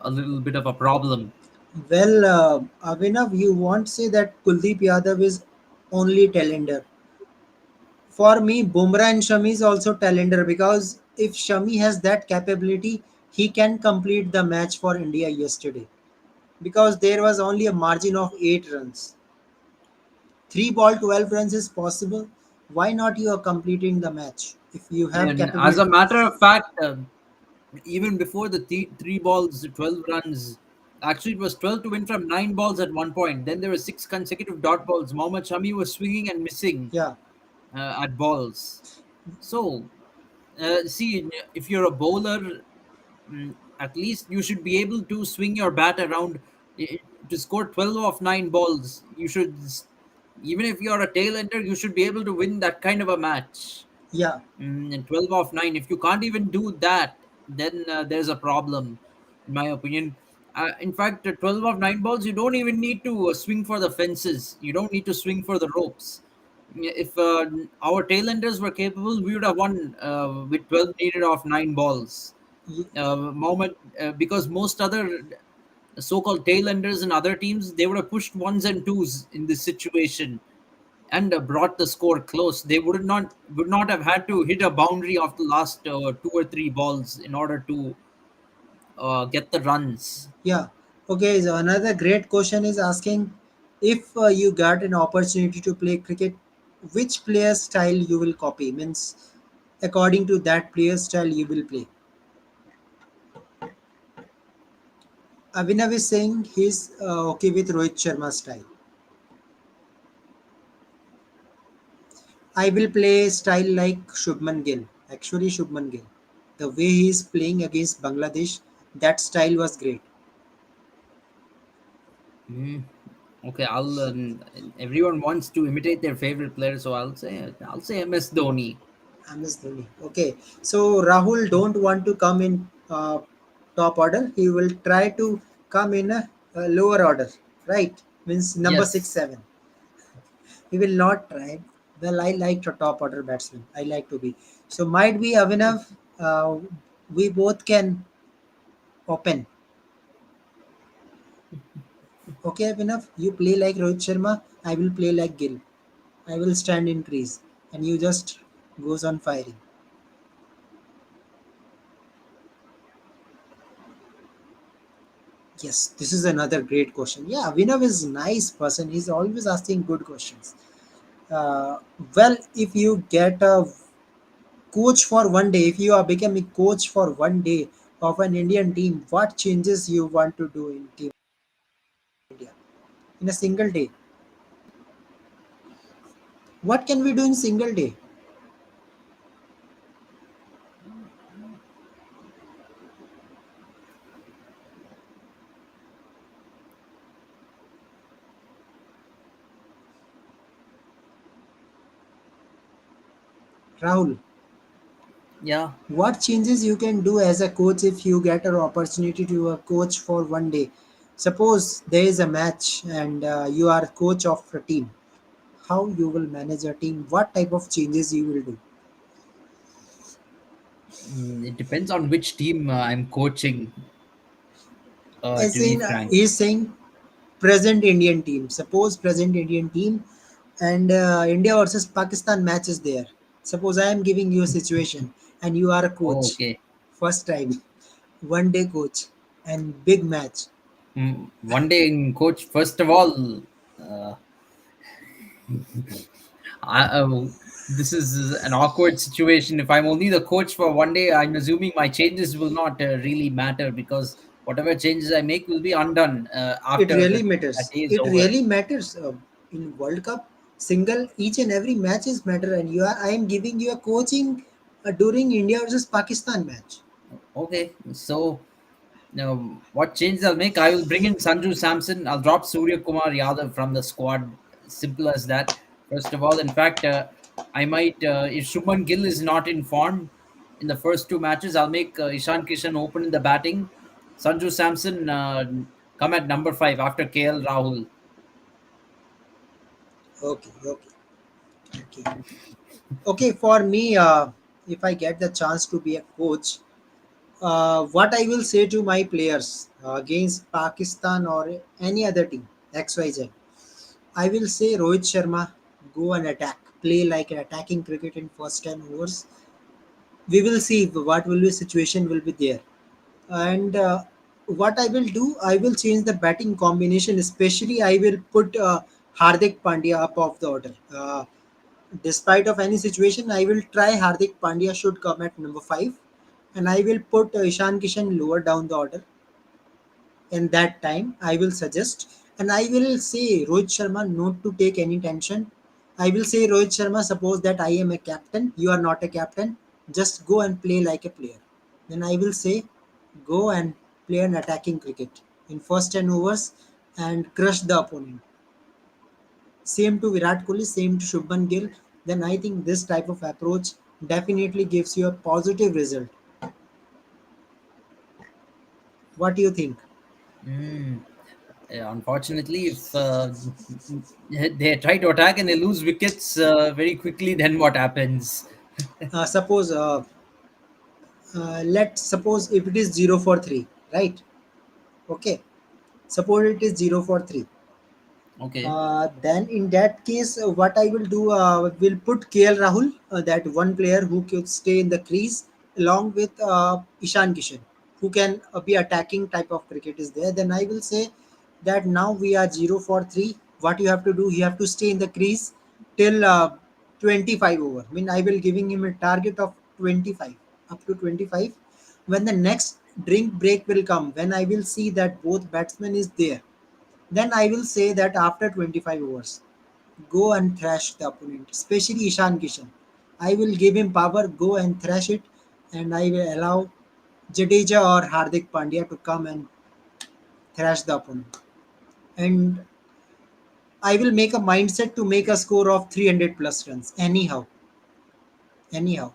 little bit of a problem. Well, Avinav, you won't say that Kuldeep Yadav is only talender. For me, Bumrah and Shami is also talender because if Shami has that capability, he can complete the match for India yesterday. Because there was only a margin of 8 runs. 3 ball 12 runs is possible. Why not you are completing the match if you have And as a capability? matter of fact, even before the three balls, 12 runs, actually it was 12 to win from 9 balls at one point. Then there were 6 consecutive dot balls. Mohammad Shami was swinging and missing Yeah, at balls. So, see, if you're a bowler, at least you should be able to swing your bat around to score 12 of 9 balls. Even if you're a tail ender, you should be able to win that kind of a match. yeah, And 12 of 9, if you can't even do that, then there's a problem, in my opinion. In fact, 12 of 9 balls, you don't even need to swing for the fences. You don't need to swing for the ropes. If our tailenders were capable, we would have won with 12 needed of 9 balls. y- Because most other so-called tailenders in other teams, they would have pushed ones and twos in this situation and brought the score close. They would not have had to hit a boundary of the last 2 or 3 balls in order to get the runs. yeah. Okay, so another great question is asking if you got an opportunity to play cricket, which player style you will copy? Means according to that player style you will play. Avinav is saying he's okay with Rohit Sharma style. I will play style like Shubman Gill. Actually, Shubman Gill. The way he is playing against Bangladesh, that style was great. Mm, okay, I'll. Everyone wants to imitate their favorite player, so I'll say MS Dhoni. MS Dhoni. Okay, so Rahul don't want to come in top order. He will try to come in a lower order, right? Means number six, Yes. seven. He will not try. Well, I like to top order batsman. I like to be. So might be Avinav. We both can open. Okay, Avinav. You play like Rohit Sharma. I will play like Gill. I will stand in crease, and you just goes on firing. Yes, this is another great question. Yeah, Avinav is nice person. He's always asking good questions. Uh, well, if you get a coach for one day, if you are becoming coach for one day of an Indian team, what changes you want to do in Team India? in a single day? What can we do in single day? Rahul, Yeah. what changes you can do as a coach if you get an opportunity to a coach for one day? Suppose there is a match and you are coach of a team. How you will manage a team? What type of changes you will do? It depends on which team I'm coaching. As To be in, frank. he's saying present Indian team. Suppose present Indian team and India versus Pakistan match is there. Suppose I am giving you a situation and you are a Oh, coach, okay. first time, one day coach, and big match. One day in coach. First of all, uh, I, this is an awkward situation. If I'm only the coach for one day, I'm assuming my changes will not really matter, because whatever changes I make will be undone It after really that matters. day is It over. really matters in World Cup. Single each and every matches matter, and you are. I am giving you a coaching during India versus Pakistan match. Okay, so what changes I'll make? I will bring in Sanju Samson. I'll drop Surya Kumar Yadav from the squad. Simple as that. First of all, in fact, I might, if Shubman Gill is not in form in the first two matches, I'll make Ishan Kishan open in the batting. Sanju Samson come at number five after KL Rahul. Okay, okay, okay. Okay, for me, if I get the chance to be a coach, what I will say to my players against Pakistan or any other team, XYZ, I will say Rohit Sharma, go and attack. Play like an attacking cricket in first 10 overs. We will see what will be situation will be there. And what I will do, I will change the batting combination. Especially, I will put Hardik Pandya up of the order. Despite of any situation, I will try Hardik Pandya should come at number 5, and I will put Ishan Kishan lower down the order. In that time, I will suggest, and I will say Rohit Sharma not to take any tension. I will say Rohit Sharma, suppose that I am a captain, you are not a captain, just go and play like a player. Then I will say, go and play an attacking cricket in first 10 overs and crush the opponent. Same to Virat Kohli, same to Shubman Gill. Then I think this type of approach definitely gives you a positive result. What do you think? Mm. Unfortunately, if they try to attack and they lose wickets very quickly, then what happens? Suppose let's suppose if it is 0 for 3, right? Okay, suppose it is 0 for 3. Okay. Then in that case, what I will do, will put KL Rahul, that one player who could stay in the crease along with Ishan Kishan, who can be attacking type of cricket is there. Then I will say that now we are 0 for 3. What you have to do, you have to stay in the crease till 25 over. I mean, I will giving him a target of 25, up to 25. When the next drink break will come, when I will see that both batsmen is there, then I will say that after 25 overs, go and thrash the opponent, especially Ishan Kishan. I will give him power, go and thrash it, and I will allow Jadeja or Hardik Pandya to come and thrash the opponent. And I will make a mindset to make a score of 300 plus runs, anyhow, anyhow.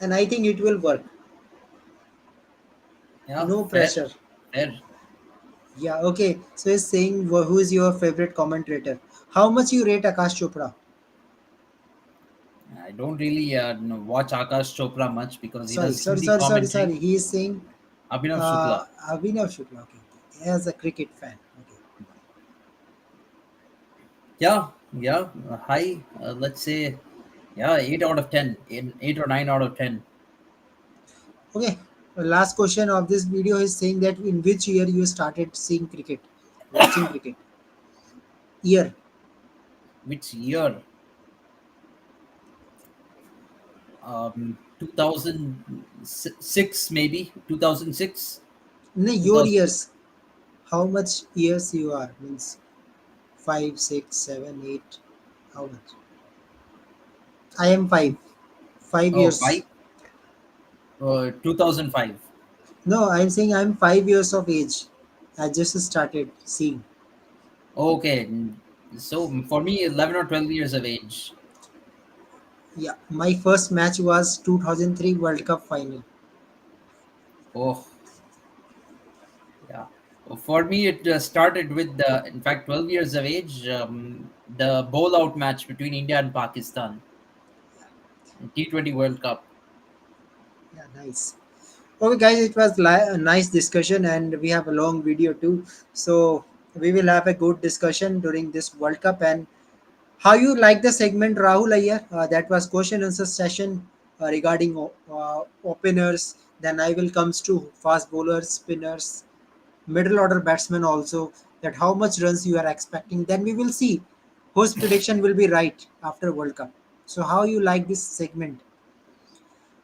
And I think it will work. Yeah, No fair, pressure. fair. Yeah, okay. So he's saying who is your favorite commentator? How much you rate Akash Chopra? I don't really watch Akash Chopra much because he Sorry, does sorry, Hindi sorry, sorry, sorry. commentary. He is saying Abhinav Shukla. Abhinav Shukla. Okay, okay. As a cricket fan. Okay. Yeah, yeah. High, let's say, yeah, 8 out of 10. 8 or 9 out of 10. Okay. The last question of this video is saying that in which year you started seeing cricket, watching cricket? Year. Which year? 2006, maybe. 2006. No, your 2006. years. How much years you are? Means 5, 6, 7, 8. How much? I am 5. 5 Oh, five. years. 2005. No, I'm saying I'm 5 years of age. I just started seeing. Okay. So for me, 11 or 12 years of age. Yeah, my first match was 2003 World Cup final. Oh, yeah. For me, it started with in fact, 12 years of age, the bowl out match between India and Pakistan, T20 World Cup. Yeah, nice. Okay, guys, it was a nice discussion, and we have a long video too. So we will have a good discussion during this World Cup. And how you like the segment, Rahul Ayyar? That was question answer session regarding openers. Then I will comes to fast bowlers, spinners, middle order batsmen also. That how much runs you are expecting. Then we will see whose prediction will be right after World Cup. So how you like this segment?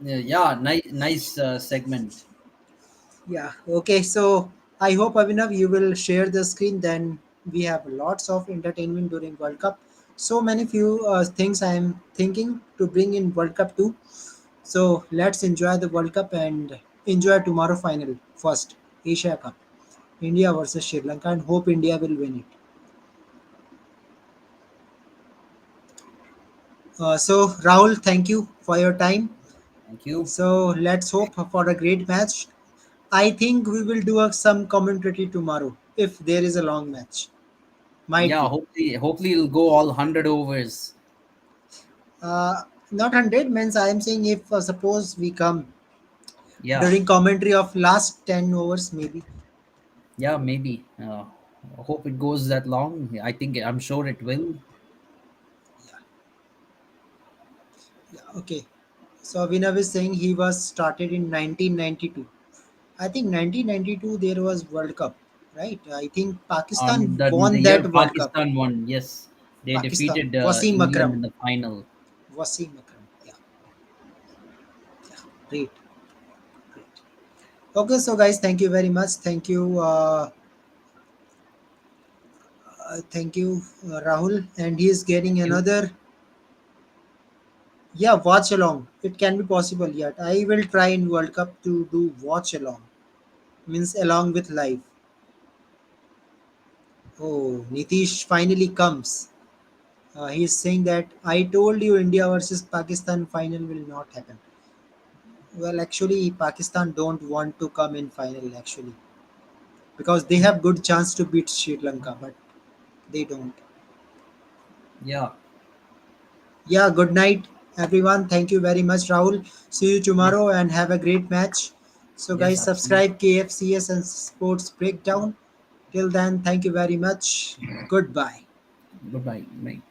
Yeah, nice segment. Yeah. Okay. So I hope Abhinav you will share the screen. Then we have lots of entertainment during World Cup. So many few things I am thinking to bring in World Cup too. So let's enjoy the World Cup and enjoy tomorrow final first Asia Cup, India versus Sri Lanka, and hope India will win it. So Rahul, thank you for your time. Thank you. So let's hope for a great match. I think we will do some commentary tomorrow if there is a long match. Might Yeah, be. hopefully it'll go all 100 overs. Uh, Not 100 means I am saying if suppose we come Yeah, during commentary of last 10 overs maybe. yeah, maybe. Hope it goes that long. I'm sure it will. Yeah, okay. So Abhinav is saying he was started in 1992. I think 1992 there was World Cup, right? I think Pakistan The won year that World Cup. Pakistan won, yes, they Pakistan, defeated Wasim England Akram, in the final. Wasim Akram. Yeah, great, great. Okay, so guys, thank you very much. Thank you, Rahul. And he is getting You, another. Yeah, watch along. It can be possible yet. I will try in World Cup to do watch along. Means along with live. Oh, Nitish finally comes. He is saying that I told you India versus Pakistan final will not happen. Well, actually, Pakistan don't want to come in final actually because they have good chance to beat Sri Lanka, but they don't. yeah, Yeah, good night, everyone. Thank you very much, Rahul. See you yes, tomorrow and have a great match. So, yes, guys, absolutely. subscribe KFCS and Sports Breakdown. Till then, thank you very much. Goodbye. Goodbye. Bye.